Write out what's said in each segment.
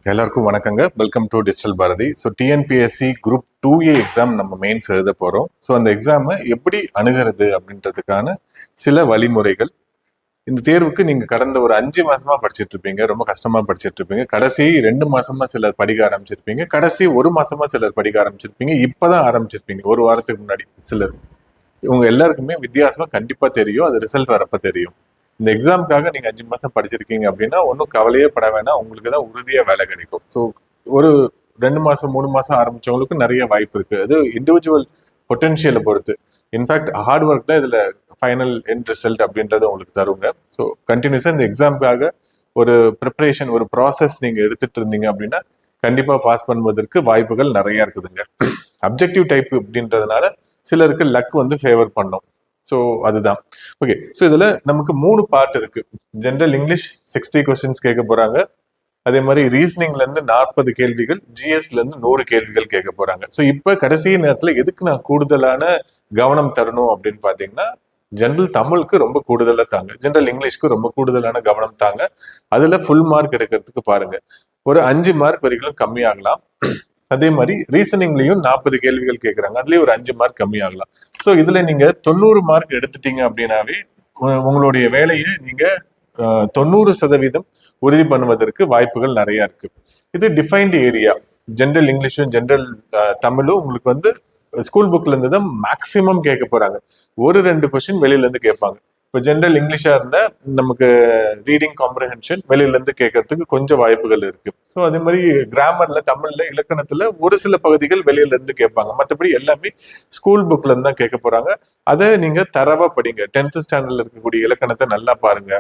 எல்லாருக்கும் வணக்கங்க. Welcome to digital Bharathi. So TNPSC group 2A exam நம்ம மெயின்ஸ் எழுத போகிறோம். ஸோ அந்த எக்ஸாமை எப்படி அணுகிறது அப்படின்றதுக்கான சில வழிமுறைகள். இந்த தேர்வுக்கு நீங்கள் கடந்த ஒரு 5 மாசமா படிச்சுட்டு இருப்பீங்க, ரொம்ப கஷ்டமா படிச்சுட்டு இருப்பீங்க. கடைசி 2 மாசமா சிலர் படிக்க ஆரம்பிச்சிருப்பீங்க, கடைசி 1 மாசமா சிலர் படிக்க ஆரம்பிச்சிருப்பீங்க, இப்போதான் ஆரம்பிச்சிருப்பீங்க, ஒரு வாரத்துக்கு முன்னாடி சிலர். இவங்க எல்லாருக்குமே வித்தியாசம் கண்டிப்பா தெரியும். அது ரிசல்ட் வரப்ப தெரியும். இந்த எக்ஸாமுக்காக நீங்க 5 மாசம் படிச்சிருக்கீங்க அப்படின்னா ஒன்றும் கவலையே பட வேணாம். உங்களுக்கு தான் உறுதியா வேலை கிடைக்கும். ஸோ ஒரு 2 மாசம் 3 மாசம் ஆரம்பிச்சவங்களுக்கு நிறைய வாய்ப்பு இருக்கு. அது இண்டிவிஜுவல் பொட்டன்ஷியலை பொறுத்து. இன்ஃபேக்ட் ஹார்ட் ஒர்க் தான் இதுல ஃபைனல் எண்ட் ரிசல்ட் அப்படின்றத உங்களுக்கு தருங்க. ஸோ கண்டினியூஸா இந்த எக்ஸாமுக்காக ஒரு ப்ரிப்பரேஷன், ஒரு ப்ராசஸ் நீங்க எடுத்துட்டு இருந்தீங்க அப்படின்னா கண்டிப்பா பாஸ் பண்ணுவதற்கு வாய்ப்புகள் நிறைய இருக்குதுங்க. அப்ஜெக்டிவ் டைப் அப்படின்றதுனால சிலருக்கு லக் வந்து ஃபேவர் பண்ணும். ஸோ அதுதான் ஓகே. ஸோ இதுல நமக்கு 3 பார்ட் இருக்கு. ஜென்ரல் இங்கிலீஷ் 60 கொஸ்டின்ஸ் கேட்க போறாங்க. அதே மாதிரி ரீசனிங்ல இருந்து 40 கேள்விகள், ஜிஎஸ்ல இருந்து 100 கேள்விகள் கேட்க போறாங்க. ஸோ இப்ப கடைசி நேரத்துல எதுக்கு நான் கூடுதலான கவனம் தரணும் அப்படின்னு பாத்தீங்கன்னா, ஜென்ரல் தமிழுக்கு ரொம்ப கூடுதலா தாங்க, ஜென்ரல் இங்கிலீஷ்க்கு ரொம்ப கூடுதலான கவனம் தாங்க. அதுல ஃபுல் மார்க் எடுக்கிறதுக்கு பாருங்க. ஒரு 5 மார்க் வரைக்கும் கம்மியாகலாம். அதே மாதிரி ரீசனிங்லயும் 40 கேள்விகள் கேட்கறாங்க, அதுலயும் ஒரு 5 மார்க் கம்மியாகலாம். ஸோ இதுல நீங்க 90 மார்க் எடுத்துட்டீங்க அப்படின்னாவே உங்களுடைய வேலையை நீங்க 90% உறுதி பண்ணுவதற்கு வாய்ப்புகள் நிறைய இருக்கு. இது டிஃபைன்டு ஏரியா. ஜென்ரல் இங்கிலீஷும் ஜென்ரல் தமிழும் உங்களுக்கு வந்து ஸ்கூல் புக்ல இருந்து தான் மேக்சிமம் கேட்க போறாங்க. ஒரு 2 கொஸ்டின் வெளியில இருந்து கேட்பாங்க. இப்போ ஜென்ரல் இங்கிலீஷா இருந்தா நமக்கு ரீடிங் காம்ப்ரஹென்ஷன் வெளியில இருந்து கேட்கறதுக்கு கொஞ்சம் வாய்ப்புகள் இருக்கு. ஸோ அதே மாதிரி கிராமர்ல, தமிழ்ல, இலக்கணத்துல ஒரு சில பகுதிகள் வெளியில இருந்து கேட்பாங்க. மற்றபடி எல்லாமே ஸ்கூல் புக்ல இருந்து தான் கேட்க போறாங்க. அதை நீங்க தரவா படிங்க. 10th ஸ்டாண்டர்ட்ல இருக்கக்கூடிய இலக்கணத்தை நல்லா பாருங்க.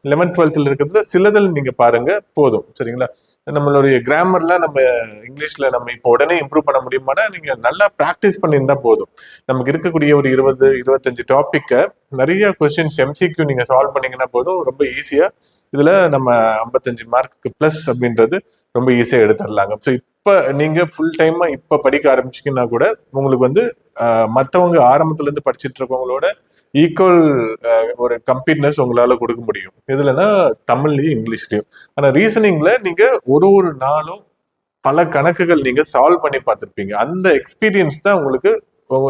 11th 12th இருக்கிறதுல சிலதில் நீங்க பாருங்க, போதும். சரிங்களா? நம்மளுடைய கிராமர்ல நம்ம இங்கிலீஷ்ல நம்ம இப்போ உடனே இம்ப்ரூவ் பண்ண முடியுமானா நீங்க நல்லா ப்ராக்டிஸ் பண்ணியிருந்தா போதும். நமக்கு இருக்கக்கூடிய ஒரு 20-25 டாபிக்க நிறைய கொஸ்டின்ஸ் எம்சிக்யூ நீங்க சால்வ் பண்ணீங்கன்னா போதும், ரொம்ப ஈஸியா இதுல நம்ம 55 மார்க்கு பிளஸ் அப்படின்றது ரொம்ப ஈஸியா எடுத்துடலாங்க. ஸோ இப்ப நீங்க ஃபுல் டைமா இப்ப படிக்க ஆரம்பிச்சீங்கன்னா கூட உங்களுக்கு வந்து மற்றவங்க ஆரம்பத்துல இருந்து படிச்சுட்டு இருக்கவங்களோட ஈக்குவல் ஒரு கம்பீட்னஸ் உங்களால கொடுக்க முடியும். இதுலன்னா தமிழ்லயும் இங்கிலீஷ்லயும். ஆனா ரீசனிங்ல நீங்க ஒரு நாளும் பல கணக்குகள் நீங்க சால்வ் பண்ணி பார்த்திருப்பீங்க. அந்த எக்ஸ்பீரியன்ஸ் தான் உங்களுக்கு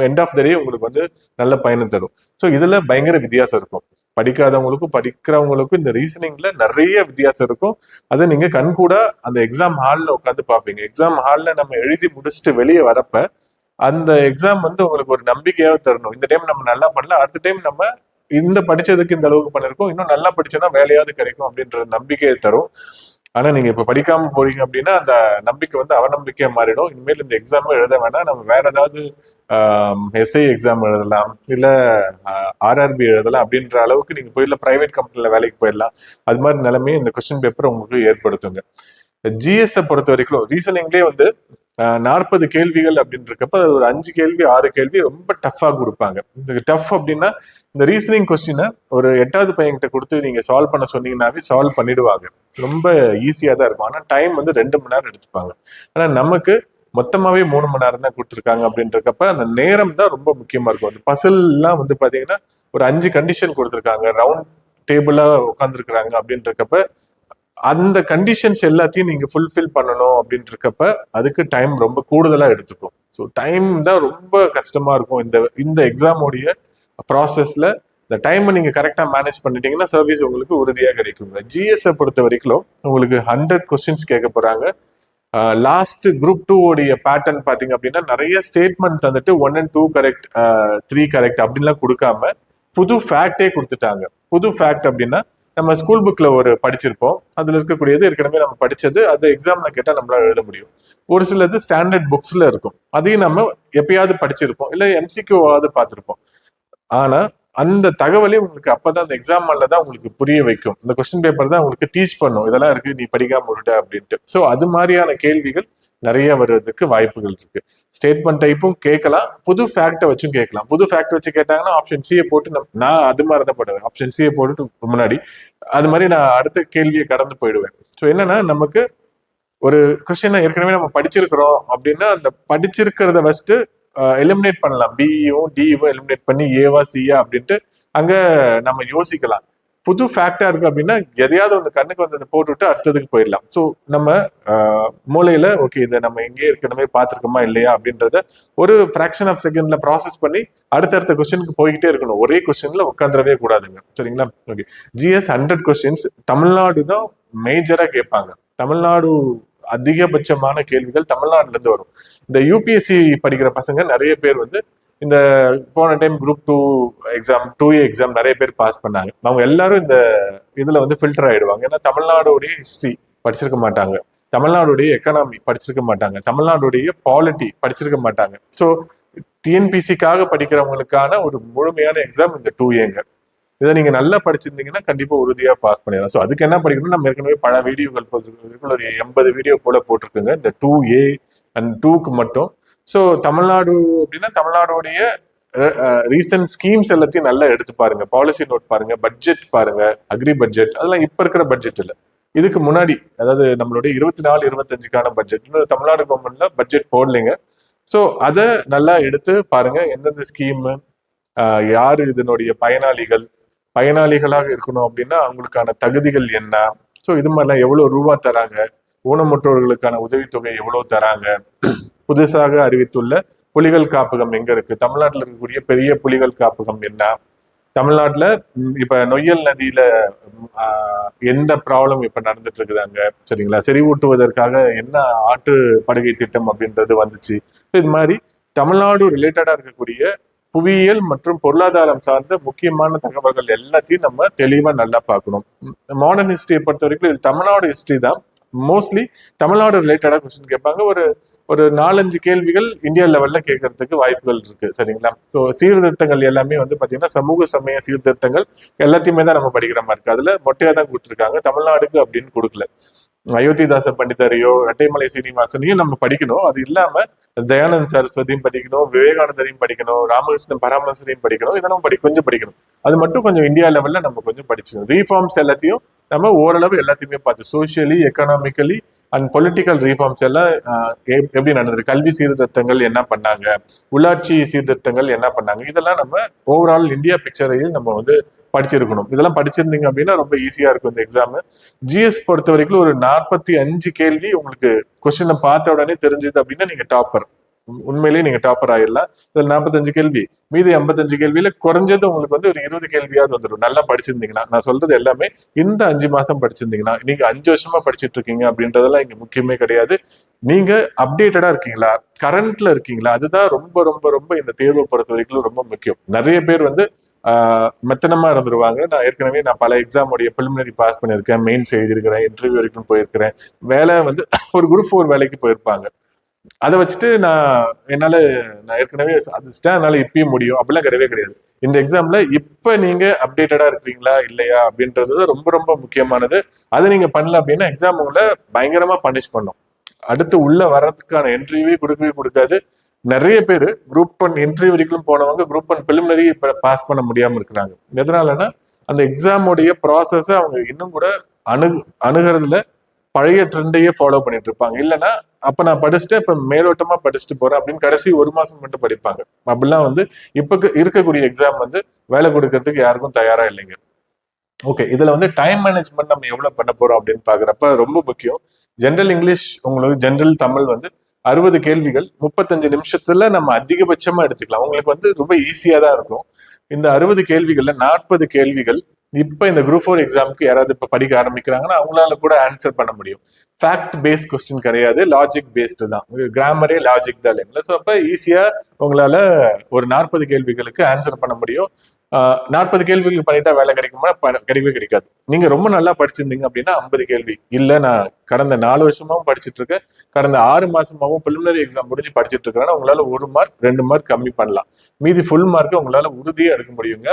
எண்ட் ஆஃப் த டே உங்களுக்கு வந்து நல்ல பயணம் தரும். ஸோ இதுல பயங்கர வித்தியாசம் இருக்கும். படிக்காதவங்களுக்கும் படிக்கிறவங்களுக்கும் இந்த ரீசனிங்ல நிறைய வித்தியாசம் இருக்கும். அதை நீங்க கண்கூடா அந்த எக்ஸாம் ஹால்ல உட்காந்து பார்ப்பீங்க. எக்ஸாம் ஹால்ல நம்ம எழுதி முடிச்சுட்டு வெளியே வரப்ப அந்த எக்ஸாம் வந்து உங்களுக்கு ஒரு நம்பிக்கையாக தரணும். இந்த டைம் நம்ம நல்லா பண்ணல, அடுத்த டைம் நம்ம இந்த படிச்சதுக்கு இந்த அளவுக்கு பண்ணிருக்கோம், இன்னும் நல்லா படிச்சோன்னா வேலையாவது கிடைக்கும் அப்படின்ற நம்பிக்கையை தரும். ஆனா நீங்க இப்ப படிக்காம போறீங்க அப்படின்னா அந்த நம்பிக்கை வந்து அவநம்பிக்கையா மாறிடும். இனிமேல் இந்த எக்ஸாம் எழுத வேணாம், நம்ம வேற ஏதாவது எஸ்ஐ எக்ஸாம் எழுதலாம், இல்ல ஆர்ஆர்பி எழுதலாம் அப்படின்ற அளவுக்கு நீங்க போயிடலாம், பிரைவேட் கம்பெனில வேலைக்கு போயிடலாம். அது மாதிரி நிலைமையை இந்த கொஸ்டின் பேப்பர் உங்களுக்கு ஏற்படுத்துங்க. ஜிஎஸ் பொறுத்த வரைக்கும் ரீசனிங்லேயே வந்து 40 கேள்விகள் அப்படின்னு இருக்கப்ப ஒரு 5 கேள்வி 6 கேள்வி ரொம்ப டஃபா கொடுப்பாங்க. இந்த டஃப் அப்படின்னா இந்த ரீசனிங் கொஸ்டினை ஒரு 8வது பையன்கிட்ட கொடுத்து நீங்க சால்வ் பண்ண சொன்னீங்கன்னாவே சால்வ் பண்ணிடுவாங்க. ரொம்ப ஈஸியா தான் இருக்கும். ஆனா டைம் வந்து 2 மணி நேரம் எடுத்துப்பாங்க. ஆனா நமக்கு மொத்தமாவே 3 மணி நேரம் தான் கொடுத்துருக்காங்க அப்படின்றக்கப்ப அந்த நேரம் தான் ரொம்ப முக்கியமா இருக்கும். அந்த பசில் எல்லாம் வந்து பாத்தீங்கன்னா ஒரு 5 கண்டிஷன் கொடுத்துருக்காங்க, ரவுண்ட் டேபிளா உட்காந்துருக்காங்க அப்படின்றக்கப்ப அந்த கண்டிஷன்ஸ் எல்லாத்தையும் நீங்க ஃபுல்ஃபில் பண்ணணும் அப்படின்ட்டு இருக்கப்ப அதுக்கு டைம் ரொம்ப கூடுதலா எடுத்துக்கும். ஸோ டைம் தான் ரொம்ப கஷ்டமா இருக்கும் இந்த எக்ஸாமோடைய ப்ராசஸ்ல. இந்த டைமை நீங்க கரெக்டா மேனேஜ் பண்ணிட்டீங்கன்னா சர்வீஸ் உங்களுக்கு உறுதியாக கிடைக்குங்க. ஜிஎஸ் பொறுத்த வரைக்கும் உங்களுக்கு 100 கொஸ்டின்ஸ் கேட்க போறாங்க. லாஸ்ட் குரூப் 2 உடைய பேட்டர்ன் பாத்தீங்க அப்படின்னா நிறைய ஸ்டேட்மெண்ட் தந்துட்டு 1 and 2 கரெக்ட், 3 கரெக்ட் அப்படின்லாம் கொடுக்காம புது ஃபேக்டே கொடுத்துட்டாங்க. புது ஃபேக்ட் அப்படின்னா நம்ம ஸ்கூல் புக்ல ஒரு படிச்சிருப்போம், அதுல இருக்கக்கூடியது ஏற்கனவே நம்ம படிச்சது, அது எக்ஸாம்ல கேட்டா நம்மளால எழுத முடியும். ஒரு சிலது ஸ்டாண்டர்ட் புக்ஸ்ல இருக்கும், அதையும் நம்ம எப்பயாவது படிச்சிருப்போம், இல்ல எம்சிக்யூவாவது பார்த்திருப்போம். ஆனா அந்த தகவலே உங்களுக்கு அப்பதான் அந்த எக்ஸாம் ஹால்ல தான் உங்களுக்கு புரிய வைக்கும். இந்த கொஸ்டின் பேப்பர் தான் உங்களுக்கு டீச் பண்ணும், இதெல்லாம் இருக்கு நீ படிக்காம விட்டுட்ட அப்படின்ட்டு. ஸோ அது மாதிரியான கேள்விகள் நிறைய வர்றதுக்கு வாய்ப்புகள் இருக்கு. ஸ்டேட்மெண்ட் டைப்பும் கேட்கலாம், புது ஃபேக்டை வச்சும் கேட்கலாம். புது ஃபேக்ட் வச்சு கேட்டாங்கன்னா ஆப்ஷன் சியை போட்டு நான் அது மாதிரி தான் போடுவேன். ஆப்ஷன் சியை போட்டுட்டு முன்னாடி அது மாதிரி நான் அடுத்த கேள்வியை கடந்து போயிடுவேன். ஸோ என்னன்னா நமக்கு ஒரு கொஸ்டினை ஏற்கனவே நம்ம படிச்சிருக்கிறோம் அப்படின்னா அந்த படிச்சிருக்கிறத ஃபர்ஸ்ட் எலிமினேட் பண்ணலாம். பியும் டியும் எலிமினேட் பண்ணி ஏவா சியா அப்படின்ட்டு அங்க நம்ம யோசிக்கலாம். புது ஃபேக்டா இருக்கு அப்படின்னா எதையாவது ஒன்று கண்ணுக்கு வந்ததை போட்டுவிட்டு அடுத்ததுக்கு போயிடலாம். ஸோ நம்ம மூளையில ஓகே இதை நம்ம எங்கேயே ஏற்கனவே பார்த்துருக்கோமா இல்லையா அப்படின்றத ஒரு ஃபிராக்ஷன் ஆஃப் செகண்ட்ல ப்ராசஸ் பண்ணி அடுத்தடுத்த கொஸ்டினுக்கு போய்கிட்டே இருக்கணும். ஒரே கொஸ்டின்ல உட்காந்துடவே கூடாதுங்க. சரிங்களா? ஓகே. GS 100 கொஸ்டின்ஸ் தமிழ்நாடு தான் மேஜரா கேட்பாங்க. தமிழ்நாடு அதிகபட்சமான கேள்விகள் தமிழ்நாடுல இருந்து வரும். இந்த UPSC படிக்கிற பசங்க நிறைய பேர் வந்து இந்த போன time group 2 exam 2A exam நிறைய பேர் பாஸ் பண்ணாங்க. அவங்க எல்லாரும் இந்த இதுல வந்து ஃபில்டர் ஆயிடுவாங்க. ஏன்னா தமிழ்நாடுடைய ஹிஸ்டரி படிச்சிருக்க மாட்டாங்க, தமிழ்நாடுடைய எக்கனாமி படிச்சிருக்க மாட்டாங்க, தமிழ்நாடுடைய பாலிட்டி படிச்சிருக்க மாட்டாங்க. ஸோ TNPSC-க்காக படிக்கிறவங்களுக்கான ஒரு முழுமையான எக்ஸாம் இந்த 2Aங்க. இதை நீங்க நல்லா படிச்சிருந்தீங்கன்னா கண்டிப்பா உறுதியா பாஸ் பண்ணிடலாம். ஸோ அதுக்கு என்ன படிக்கணும், நம்ம ஏற்கனவே பல வீடியோகள் ஒரு 80 வீடியோ போல போட்டிருக்குங்க இந்த 2A அண்ட் 2க்கு மட்டும். ஸோ தமிழ்நாடு அப்படின்னா தமிழ்நாடுடைய ரீசன்ட் ஸ்கீம்ஸ் எல்லாத்தையும் நல்லா எடுத்து பாருங்க, பாலிசி நோட் பாருங்க, பட்ஜெட் பாருங்க, அக்ரி பட்ஜெட். அதெல்லாம் இப்ப இருக்கிற பட்ஜெட் இல்லை, இதுக்கு முன்னாடி அதாவது நம்மளுடைய 24-25க்கான பட்ஜெட் தமிழ்நாடு கவர்மெண்ட்ல பட்ஜெட் போடலைங்க. ஸோ அதை நல்லா எடுத்து பாருங்க, எந்தெந்த ஸ்கீம், யாரு இதனுடைய பயனாளிகளாக இருக்கணும் அப்படின்னா அவங்களுக்கான தகுதிகள் என்ன, ஸோ இது மாதிரிலாம் எவ்வளவு ரூபா தராங்க, ஊனமுற்றோர்களுக்கான உதவித்தொகை எவ்வளவு தராங்க, புதுசாக அறிவித்துள்ள புலிகள் காப்பகம் எங்க இருக்கு, தமிழ்நாட்டில் இருக்கக்கூடிய பெரிய புலிகள் காப்பகம் என்ன, தமிழ்நாட்டுல இப்ப நொய்யல் நதியில எந்த ப்ராப்ளம் இப்ப நடந்துட்டு இருக்குதாங்க, சரிங்களா, செறிவூட்டுவதற்காக என்ன ஆற்று படுகை திட்டம் அப்படின்றது வந்துச்சு. இது மாதிரி தமிழ்நாடு ரிலேட்டடா இருக்கக்கூடிய புவியியல் மற்றும் பொருளாதாரம் சார்ந்த முக்கியமான தகவல்கள் எல்லாத்தையும் நம்ம தெளிவா நல்லா பார்க்கணும். மாடர்ன் ஹிஸ்டரியை பொறுத்த வரைக்கும் இது தமிழ்நாடு ஹிஸ்டரி தான் மோஸ்ட்லி தமிழ்நாடு ரிலேட்டடா கொஸ்டின் கேட்பாங்க. ஒரு 4-5 கேள்விகள் இந்தியா லெவல்ல கேட்கறதுக்கு வாய்ப்புகள் இருக்கு. சரிங்களா? ஸோ சீர்திருத்தங்கள் எல்லாமே வந்து பாத்தீங்கன்னா சமூக சமய சீர்திருத்தங்கள் எல்லாத்தையுமே தான் நம்ம படிக்கிற மாதிரி இருக்கு. அதுல மொட்டையா தான் கொடுத்துருக்காங்க, தமிழ்நாடுக்கு அப்படின்னு கொடுக்கல. அயோத்திதாச பண்டிதரையோ இரட்டைமலை சீனிவாசனையும் நம்ம படிக்கணும். அது இல்லாம தயானந்த் சரஸ்வதியும் படிக்கணும், விவேகானந்தரையும் படிக்கணும், ராமகிருஷ்ணன் பரமஹம்சரையும் படிக்கணும். இதெல்லாம் கொஞ்சம் படிக்கணும். அது மட்டும் கொஞ்சம் இந்தியா லெவல்ல நம்ம கொஞ்சம் படிச்சுக்கணும். ரீஃபார்ம்ஸ் எல்லாத்தையும் நம்ம ஓரளவு எல்லாத்தையுமே பார்த்து socially, economically and political reforms எல்லாம் எப்படி நடந்தது, கல்வி சீர்திருத்தங்கள் என்ன பண்ணாங்க, உள்ளாட்சி சீர்திருத்தங்கள் என்ன பண்ணாங்க, இதெல்லாம் நம்ம ஓவரால் இந்தியா பிக்சரையும் நம்ம வந்து படிச்சிருக்கணும். இதெல்லாம் படிச்சிருந்தீங்க அப்படின்னா ரொம்ப ஈஸியா இருக்கும் இந்த எக்ஸாம். GS பொறுத்த வரைக்கும் ஒரு 45 கேள்வி உங்களுக்கு கொஸ்டினை பார்த்த உடனே தெரிஞ்சது அப்படின்னா நீங்க டாப்பர், உண்மையிலேயே நீங்க டாப்பர் ஆயிடலாம். இதுல 45 கேள்வி, மீதி 55 கேள்வியில குறைஞ்சது உங்களுக்கு வந்து ஒரு 20 கேள்வியாவது வந்துடும் நல்லா படிச்சிருந்தீங்கன்னா. நான் சொல்றது எல்லாமே இந்த 5 மாசம் படிச்சிருந்தீங்கன்னா, நீங்க 5 வருஷமா படிச்சுட்டு இருக்கீங்க அப்படின்றதெல்லாம் இங்க முக்கியமே கிடையாது. நீங்க அப்டேட்டடா இருக்கீங்களா, கரண்ட்ல இருக்கீங்களா, அதுதான் ரொம்ப ரொம்ப ரொம்ப இந்த தேர்வை பொறுத்த வரைக்கும் ரொம்ப முக்கியம். நிறைய பேர் வந்து மெத்தனமா இருந்துருவாங்க. நான் பல எக்ஸாமுடைய பிலிமினரி பாஸ் பண்ணியிருக்கேன், மெயின்ஸ் எழுதியிருக்கிறேன், இன்டர்வியூ வரைக்கும் போயிருக்கிறேன், வேலை வந்து ஒரு குரூப் 4 வேலைக்கு போயிருப்பாங்க. அதை வச்சுட்டு நான் ஏற்கனவே சாதிச்சிட்டேன், அதனால இப்பயும் முடியும் அப்படிலாம் கிடையவே கிடையாது. இந்த எக்ஸாம்ல இப்ப நீங்க அப்டேட்டடா இருக்கிறீங்களா இல்லையா அப்படின்றது ரொம்ப ரொம்ப முக்கியமானது. அதை நீங்க பண்ணல அப்படின்னா எக்ஸாம் உங்களை பயங்கரமா பனிஷ் பண்ணும். அடுத்து உள்ள வர்றதுக்கான என்ட்ரிவே கொடுக்கவே கொடுக்காது. நிறைய பேர் குரூப் 1 இன்டர்வியூ வரைக்கும் போனவங்க குரூப் 1 பிலிமினரி பாஸ் பண்ண முடியாம இருக்கிறாங்க. எதனாலன்னா அந்த எக்ஸாமுடைய ப்ராசஸ அவங்க இன்னும் கூட அணுகிறதுல பழைய ட்ரெண்டையே ஃபாலோ பண்ணிட்டு இருப்பாங்க. இல்லைன்னா அப்ப நான் படிச்சுட்டு இப்ப மேலோட்டமா படிச்சுட்டு போறேன் அப்படின்னு கடைசி 1 மாசம் மட்டும் படிப்பாங்க. அப்படிலாம் வந்து இப்ப இருக்கக்கூடிய எக்ஸாம் வந்து வேலை கொடுக்கறதுக்கு யாருக்கும் தயாரா இல்லைங்க. ஓகே, இதுல வந்து டைம் மேனேஜ்மெண்ட் நம்ம எவ்வளவு பண்ண போறோம் அப்படின்னு பாக்குறப்ப ரொம்ப முக்கியம். ஜென்ரல் இங்கிலீஷ், உங்களுக்கு ஜென்ரல் தமிழ் வந்து 60 கேள்விகள் 35 நிமிஷத்துல நம்ம அதிகபட்சமா எடுத்துக்கலாம். உங்களுக்கு வந்து ரொம்ப ஈஸியா தான் இருக்கும். இந்த 60 கேள்விகள்ல 40 கேள்விகள் இப்ப இந்த குரூப் 4 எக்ஸாமுக்கு யாராவது இப்ப படிக்க ஆரம்பிக்கிறாங்கன்னா அவங்களால கூட ஆன்சர் பண்ண முடியும். ஃபேக்ட் பேஸ்ட் கொஸ்டின் கிடையாது, லாஜிக் பேஸ்டு தான். கிராமரே லாஜிக் தான் இல்லைங்களா? ஸோ அப்ப ஈஸியா உங்களால ஒரு 40 கேள்விகளுக்கு ஆன்சர் பண்ண முடியும். 40 கேள்விகள் பண்ணிட்டா வேலை கிடைக்குமா? கிடைக்கவே கிடைக்காது. நீங்க ரொம்ப நல்லா படிச்சிருந்தீங்க அப்படின்னா 50 கேள்வி இல்ல, நான் கடந்த 4 வருஷமாவும் படிச்சுட்டு இருக்கேன், கடந்த 6 மாசமாவும் பிலிமினரி எக்ஸாம் முடிஞ்சு படிச்சுட்டு இருக்கேன்னா உங்களால 1 மார்க் 2 மார்க் கம்மி பண்ணலாம். மீதி ஃபுல் மார்க் உங்களால உறுதியா எடுக்க முடியுங்க.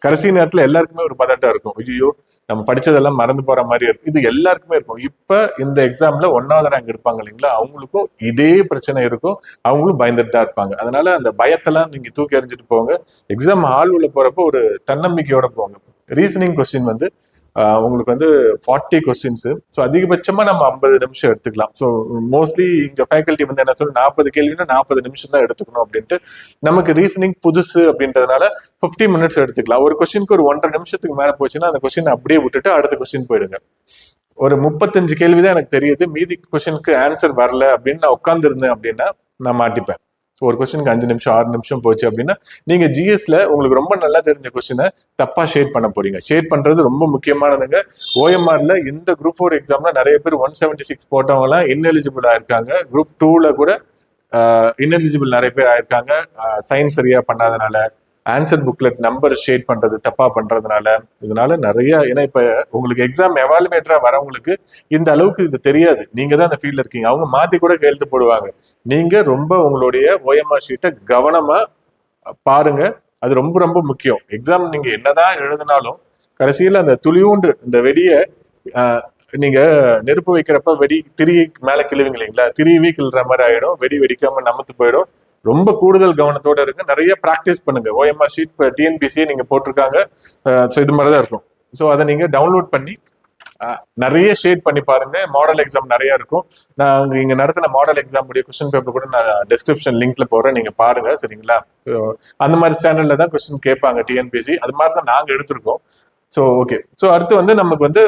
கடைசி நேரத்துல எல்லாருக்குமே ஒரு பதட்டம் இருக்கும், ஐயோ நம்ம படிச்சதெல்லாம் மறந்து போற மாதிரி இருக்கும். இது எல்லாருக்குமே இருக்கும். இப்ப இந்த எக்ஸாம்ல 1வது ரேங்க் எடுப்பாங்க இல்லைங்களா, அவங்களுக்கும் இதே பிரச்சனை இருக்கும், அவங்களும் பயந்துட்டு தான் இருப்பாங்க. அதனால அந்த பயத்தெல்லாம் நீங்க தூக்கி எறிஞ்சிட்டு போங்க. எக்ஸாம் ஹால் உள்ள போறப்போ ஒரு தன்னம்பிக்கையோட போங்க. ரீசனிங் கொஸ்டின் வந்து உங்களுக்கு வந்து 40 கொஸ்டின்ஸ். ஸோ அதிகபட்சமா நம்ம 50 நிமிஷம் எடுத்துக்கலாம். ஸோ மோஸ்ட்லி இங்க ஃபேக்கல்ட்டி வந்து என்ன சொல்ல 40 கேள்வினா 40 நிமிஷம் தான் எடுத்துக்கணும் அப்படின்ட்டு. நமக்கு ரீசனிங் புதுசு அப்படின்றதுனால 50 மினிட்ஸ் எடுத்துக்கலாம். ஒரு கொஸ்டினுக்கு ஒரு 1.5 நிமிஷத்துக்கு மேல போச்சுன்னா அந்த கொஸ்டின் அப்படியே விட்டுட்டு அடுத்த கொஸ்டின் போயிடுங்க. ஒரு 35 கேள்விதான் எனக்கு தெரியுது, மீதி கொஸ்டினுக்கு ஆன்சர் வரல அப்படின்னு நான் உட்கார்ந்து இருந்தேன் அப்படின்னா நான் மாட்டிப்பேன். ஒரு கொஸ்டினுக்கு 5 நிமிஷம் 6 நிமிஷம் போச்சு அப்படின்னா நீங்க ஜிஎஸ்ல உங்களுக்கு ரொம்ப நல்லா தெரிஞ்ச கொஸ்டினை தப்பா ஷேட் பண்ண போறீங்க. ஷேட் பண்றது ரொம்ப முக்கியமானதுங்க. ஓஎம்ஆர்ல இந்த குரூப் 4 எக்ஸாம்ல நிறைய பேர் 176 போட்டவங்க எல்லாம் இன்எலிஜிபிள் ஆயிருக்காங்க. குரூப் 2ல கூட இன்எலிஜிபிள் நிறைய பேர் ஆயிருக்காங்க. சயின்ஸ் சரியா பண்ணாதனால, ஆன்சர் புக்லெட் நம்பர் ஷேட் பண்றது தப்பா பண்றதுனால. இதனால நிறைய, ஏன்னா இப்ப உங்களுக்கு எக்ஸாம் எவாலுவேட்டரா வரவங்களுக்கு இந்த அளவுக்கு இது தெரியாது. நீங்க தான் அந்த ஃபீல்ட்ல இருக்கீங்க. அவங்க மாத்தி கூட கையெழுத்து போடுவாங்க. நீங்க ரொம்ப உங்களுடைய ஓஎம்ஆர் ஷீட்டை கவனமா பாருங்க. அது ரொம்ப ரொம்ப முக்கியம். எக்ஸாம் நீங்க என்னதான் எழுதினாலும் கடைசியில அந்த துளியூண்டு இந்த வெடியை நீங்க நெருப்பு வைக்கிறப்ப வெடி திரி மேல கிழுவீங்க இல்லைங்களா, திரியவே கிள்ற மாதிரி ஆயிடும். வெடி வெடிக்காம நமத்து போயிடும். ரொம்ப கூடுதல் கவனத்தோட இருக்கு. நிறைய ப்ராக்டிஸ் பண்ணுங்க. ஓஎம்ஆர் ஷீட் இப்போ டிஎன்பிசியே நீங்க போட்டிருக்காங்க. ஸோ இது மாதிரி தான் இருக்கும். ஸோ அதை நீங்க டவுன்லோட் பண்ணி நிறைய ஷேட் பண்ணி பாருங்க. மாடல் எக்ஸாம் நிறைய இருக்கும். நான் இங்க நடத்தின மாடல் எக்ஸாம் உடைய கொஸ்டின் பேப்பர் கூட நான் டிஸ்கிரிப்ஷன் லிங்க்ல போறேன், நீங்க பாருங்க. சரிங்களா? அந்த மாதிரி ஸ்டாண்டர்ட்ல தான் கொஸ்டின் கேட்பாங்க டிஎன்பிசி. அது மாதிரி தான் நாங்க எடுத்திருக்கோம். So okay. ஸோ அடுத்து வந்து நமக்கு வந்து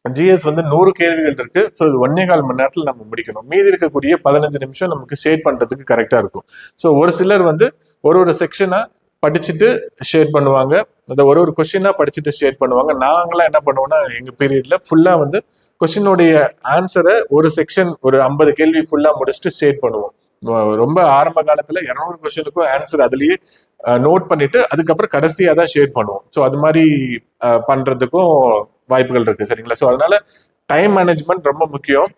ஜிஎஸ் வந்து 100 கேள்விகள் இருக்கு. ஸோ இது 1.25 மணி நேரத்தில் நம்ம முடிக்கணும். மீதி இருக்கக்கூடிய 15 நிமிஷம் நமக்கு ஷேட் பண்றதுக்கு கரெக்டா இருக்கும். ஸோ ஒரு சிலர் வந்து ஒரு செக்ஷனா படிச்சுட்டு ஷேட் பண்ணுவாங்க. அதை ஒரு கொஸ்டினா படிச்சுட்டு ஷேட் பண்ணுவாங்க. நாங்களாம் என்ன பண்ணுவோம்னா எங்க பீரியட்ல ஃபுல்லா வந்து கொஸ்டினுடைய ஆன்சரை ஒரு செக்ஷன் ஒரு 50 கேள்வி ஃபுல்லா முடிச்சுட்டு ஷேட் பண்ணுவோம். ரொம்ப ஆரம்ப காலத்துல 200 கொஸ்டினுக்கும் ஆன்சர் அதுலயே நோட் பண்ணிட்டு அதுக்கப்புறம் கடைசியா தான் ஷேட் பண்ணுவோம். ஸோ அது மாதிரி பண்றதுக்கும் வாய்ப்புகள் இருக்கு. சரிங்களா? ஸோ அதனால டைம் மேனேஜ்மெண்ட் ரொம்ப முக்கியம்.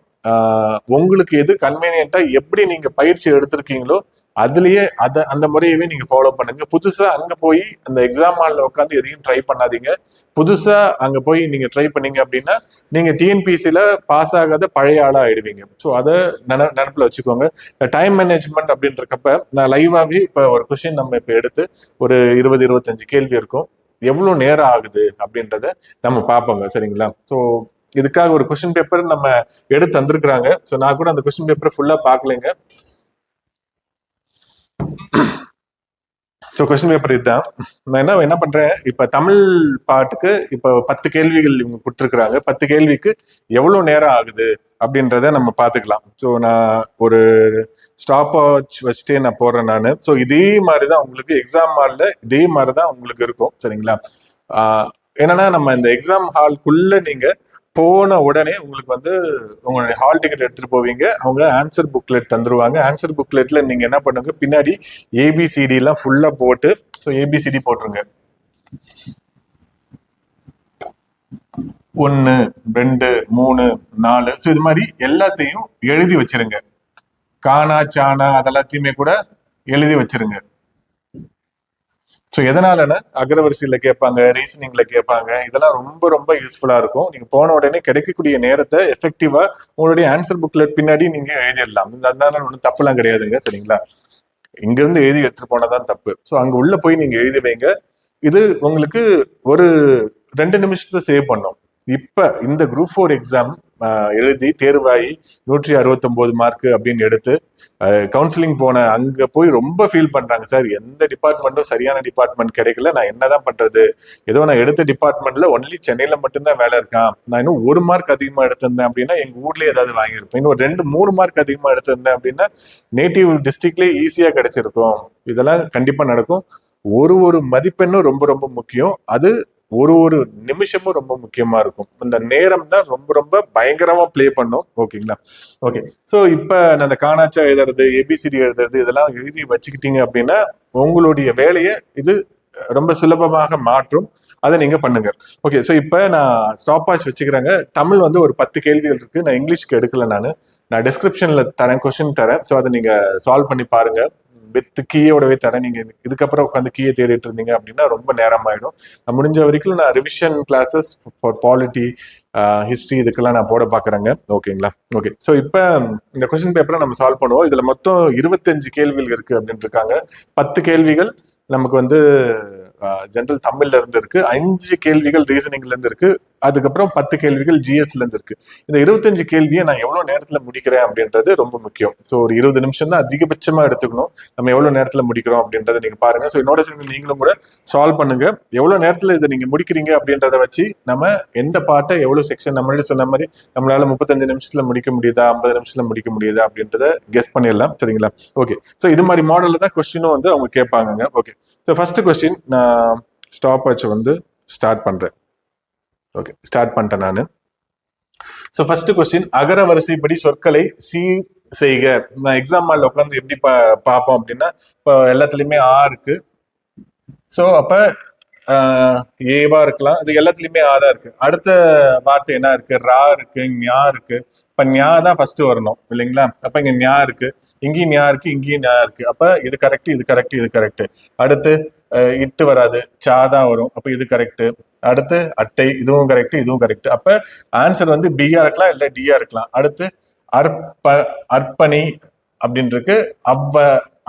உங்களுக்கு எது கன்வீனியன்ட்டா எப்படி நீங்க பயிற்சி எடுத்திருக்கீங்களோ அதுலயே அந்த முறையவே நீங்க ஃபாலோ பண்ணுங்க. புதுசா அங்க போய் அந்த எக்ஸாம் ஹால்ல உட்காந்து எதையும் ட்ரை பண்ணாதீங்க. புதுசா அங்க போய் நீங்க ட்ரை பண்ணீங்க அப்படின்னா நீங்க டிஎன்பிசில பாஸ் ஆகாத பழைய ஆளா ஆயிடுவீங்க. ஸோ அதை நினப்புல வச்சுக்கோங்க. டைம் மேனேஜ்மெண்ட் அப்படின்றக்கப்ப நான் லைவாவே இப்ப ஒரு கொஸ்டின் நம்ம இப்ப எடுத்து ஒரு 20-25 கேள்வி இருக்கும். எவ்வளவு நேரம் ஆகுது அப்படின்றத நம்ம பார்ப்போங்க. சரிங்களா? ஸோ இதுக்காக ஒரு கொஸ்டின் பேப்பர் நம்ம எடுத்து தந்திருக்கிறாங்க. ஸோ நான் கூட அந்த கொஸ்டின் பேப்பரை ஃபுல்லா பார்க்கலைங்க. ஸோ கொஸ்டின் பேப்பர் இதுதான். நான் என்ன பண்றேன், இப்ப தமிழ் பாட்டுக்கு இப்ப 10 கேள்விகள் இவங்க கொடுத்துருக்குறாங்க. 10 கேள்விக்கு எவ்வளவு நேரம் ஆகுது அப்படின்றத நம்ம பார்த்துக்கலாம். ஸோ நான் ஒரு ஸ்டாப் வாட்ச் வச்சுட்டே நான் போடுறேன் நான். ஸோ இதே மாதிரிதான் உங்களுக்கு எக்ஸாம் ஹால்ல இதே மாதிரிதான் உங்களுக்கு இருக்கும். சரிங்களா? என்னன்னா நம்ம இந்த எக்ஸாம் ஹால்குள்ள நீங்க போன உடனே உங்களுக்கு வந்து உங்களுடைய ஹால் டிக்கெட் எடுத்துட்டு போவீங்க. அவங்க ஆன்சர் புக்லெட் தந்துருவாங்க. ஆன்சர் புக்லெட்ல நீங்க என்ன பண்ணுங்க, பின்னாடி ஏபிசிடி எல்லாம் ஃபுல்லா போட்டு, ஸோ ஏபிசிடி போட்டுருங்க. 1 2 3 4. ஸோ இது மாதிரி எல்லாத்தையும் எழுதி வச்சிருங்க. கானா சானா அதெல்லாத்தையுமே கூட எழுதி வச்சிருங்க. ஸோ எதனாலன்னா அகரவரிசையில கேட்பாங்க, ரீசனிங்ல கேட்பாங்க. இதெல்லாம் ரொம்ப ரொம்ப யூஸ்ஃபுல்லா இருக்கும். நீங்க போன உடனே கிடைக்கக்கூடிய நேரத்தை எஃபெக்டிவா உங்களுடைய ஆன்சர் புக்லெட் பின்னாடி நீங்க எழுதிடலாம். அதனால ஒன்றும் தப்புலாம் கிடையாதுங்க. சரிங்களா? இங்க இருந்து எழுதி எடுத்துட்டு போனதான் தப்பு. ஸோ அங்க உள்ள போய் நீங்க எழுதி வைங்க. இது உங்களுக்கு ஒரு 2 நிமிஷத்தை சேவ் பண்ணும். இப்ப இந்த குரூப் 4 எக்ஸாம் எழுதி தேர்வாயி 169 மார்க் அப்படின்னு எடுத்து கவுன்சிலிங் போன அங்க போய் ரொம்ப ஃபீல் பண்றாங்க. சார், எந்த டிபார்ட்மெண்ட்டும் சரியான டிபார்ட்மெண்ட் கிடைக்கல, நான் என்னதான் பண்றது? ஏதோ நான் எடுத்த டிபார்ட்மெண்ட்ல ஒன்லி சென்னையில மட்டும்தான் வேலை இருக்கான். நான் இன்னும் 1 மார்க் அதிகமா எடுத்திருந்தேன் அப்படின்னா எங்க ஊர்லயே ஏதாவது வாங்கியிருப்பேன். இன்னும் 2-3 மார்க் அதிகமா எடுத்திருந்தேன் அப்படின்னா நேட்டிவ் டிஸ்ட்ரிக்ட்லயே ஈஸியா கிடைச்சிருக்கும். இதெல்லாம் கண்டிப்பா நடக்கும். ஒரு மதிப்பெண்ணும் ரொம்ப ரொம்ப முக்கியம். அது ஒரு நிமிஷமும் ரொம்ப முக்கியமா இருக்கும். அந்த நேரம் தான் ரொம்ப ரொம்ப பயங்கரமா பிளே பண்ணும். ஓகேங்களா? ஓகே. ஸோ இப்ப நான் அந்த காணாச்சா எழுதுறது, ஏபிசிடி எழுதுறது இதெல்லாம் எழுதி வச்சுக்கிட்டீங்க அப்படின்னா உங்களுடைய வேலையை இது ரொம்ப சுலபமாக மாற்றும். அதை நீங்க பண்ணுங்க. ஓகே. ஸோ இப்ப நான் ஸ்டாப் வாட்ச் வச்சுக்கிறேங்க. தமிழ் வந்து ஒரு 10 கேள்விகள் இருக்கு. நான் இங்கிலீஷ்க்கு எடுக்கல. நான் டிஸ்கிரிப்ஷன்ல தரேன், கொஸ்டின் தரேன். ஸோ அதை நீங்க சால்வ் பண்ணி பாருங்க. வித் கீயோடவே தரேன். நீங்க இதுக்கப்புறம் உட்காந்து கீயை தேடிட்டு இருந்தீங்க அப்படின்னா ரொம்ப நேரம் ஆயிடும். நான் முடிஞ்ச வரைக்கும் நான் revision classes for polity, history இதுக்கெல்லாம் நான் போட பாக்குறேங்க. ஓகேங்களா? ஓகே. ஸோ இப்போ இந்த கொஸ்டின் பேப்பரை நம்ம சால்வ் பண்ணுவோம். இதுல மொத்தம் 25 கேள்விகள் இருக்கு அப்படின்னு இருக்காங்க. 10 கேள்விகள் நமக்கு வந்து ஜென்ரல் தமிழ்ல இருந்து இருக்கு. 5 கேள்விகள் ரீசனிங்ல இருந்து இருக்கு. அதுக்கப்புறம் 10 கேள்விகள் ஜிஎஸ்ல இருந்து இருக்கு. இந்த 25 கேள்வியை நான் எவ்வளவு நேரத்துல முடிக்கிறேன் அப்படின்றது ரொம்ப முக்கியம். ஸோ ஒரு 20 நிமிஷம் தான் அதிகபட்சமா எடுத்துக்கணும். நம்ம எவ்வளவு நேரத்துல முடிக்கிறோம் அப்படின்றத நீங்க பாருங்க. ஸோ என்னோட சேர்ந்து நீங்களும் கூட சால்வ் பண்ணுங்க. எவ்வளவு நேரத்துல இதை நீங்க முடிக்கிறீங்க அப்படின்றத வச்சு நம்ம எந்த பாட்டை எவ்வளவு செக்ஷன் நம்மளே சொன்ன மாதிரி நம்மளால 35 நிமிஷத்துல முடிக்க முடியுதா, 50 நிமிஷத்துல முடிக்க முடியுதா அப்படின்றத கெஸ் பண்ணிடலாம். சரிங்களா? ஓகே. ஸோ இது மாதிரி மாடல்ல தான் கொஸ்டினும் வந்து அவங்க கேட்பாங்க. ஓகே. ஸோ ஃபர்ஸ்ட் கொஸ்டின் நான் ஸ்டாப் வாட்ச் வந்து ஸ்டார்ட் பண்றேன். ஓகே, ஸ்டார்ட் பண்ணிட்டேன் நான். ஸோ ஃபர்ஸ்ட் கொஸ்டின், அகர வரிசைப்படி சொற்களை சீர் செய்க. நான் எக்ஸாம் ஹாலில் உட்காந்து எப்படி பார்ப்போம் அப்படின்னா, இப்போ எல்லாத்துலேயுமே ஆ இருக்கு. ஸோ அப்போ ஏவா இருக்கலாம். அது எல்லாத்துலேயுமே ஆ தான் இருக்கு. அடுத்த வார்த்தை என்ன இருக்கு? ரா இருக்கு, ஞா இருக்கு. இப்போ ஞா தான் ஃபர்ஸ்ட் வரணும் இல்லைங்களா? அப்போ இங்கே ஞா இருக்கு, இங்கேயும் ஞா இருக்கு, இங்கேயும் ஞா இருக்கு. அப்போ இது கரெக்ட், இது கரெக்ட், இது கரெக்ட். அடுத்து இட்டு வராது, சா தான் வரும். அப்போ இது கரெக்ட். அடுத்து அட்டை, இதுவும் கரெக்ட், இதுவும் கரெக்ட். அப்ப ஆன்சர் வந்து பியா இருக்கலாம், இல்ல டியா இருக்கலாம். அடுத்து அர்ப்பணி அப்படின்னு இருக்கு,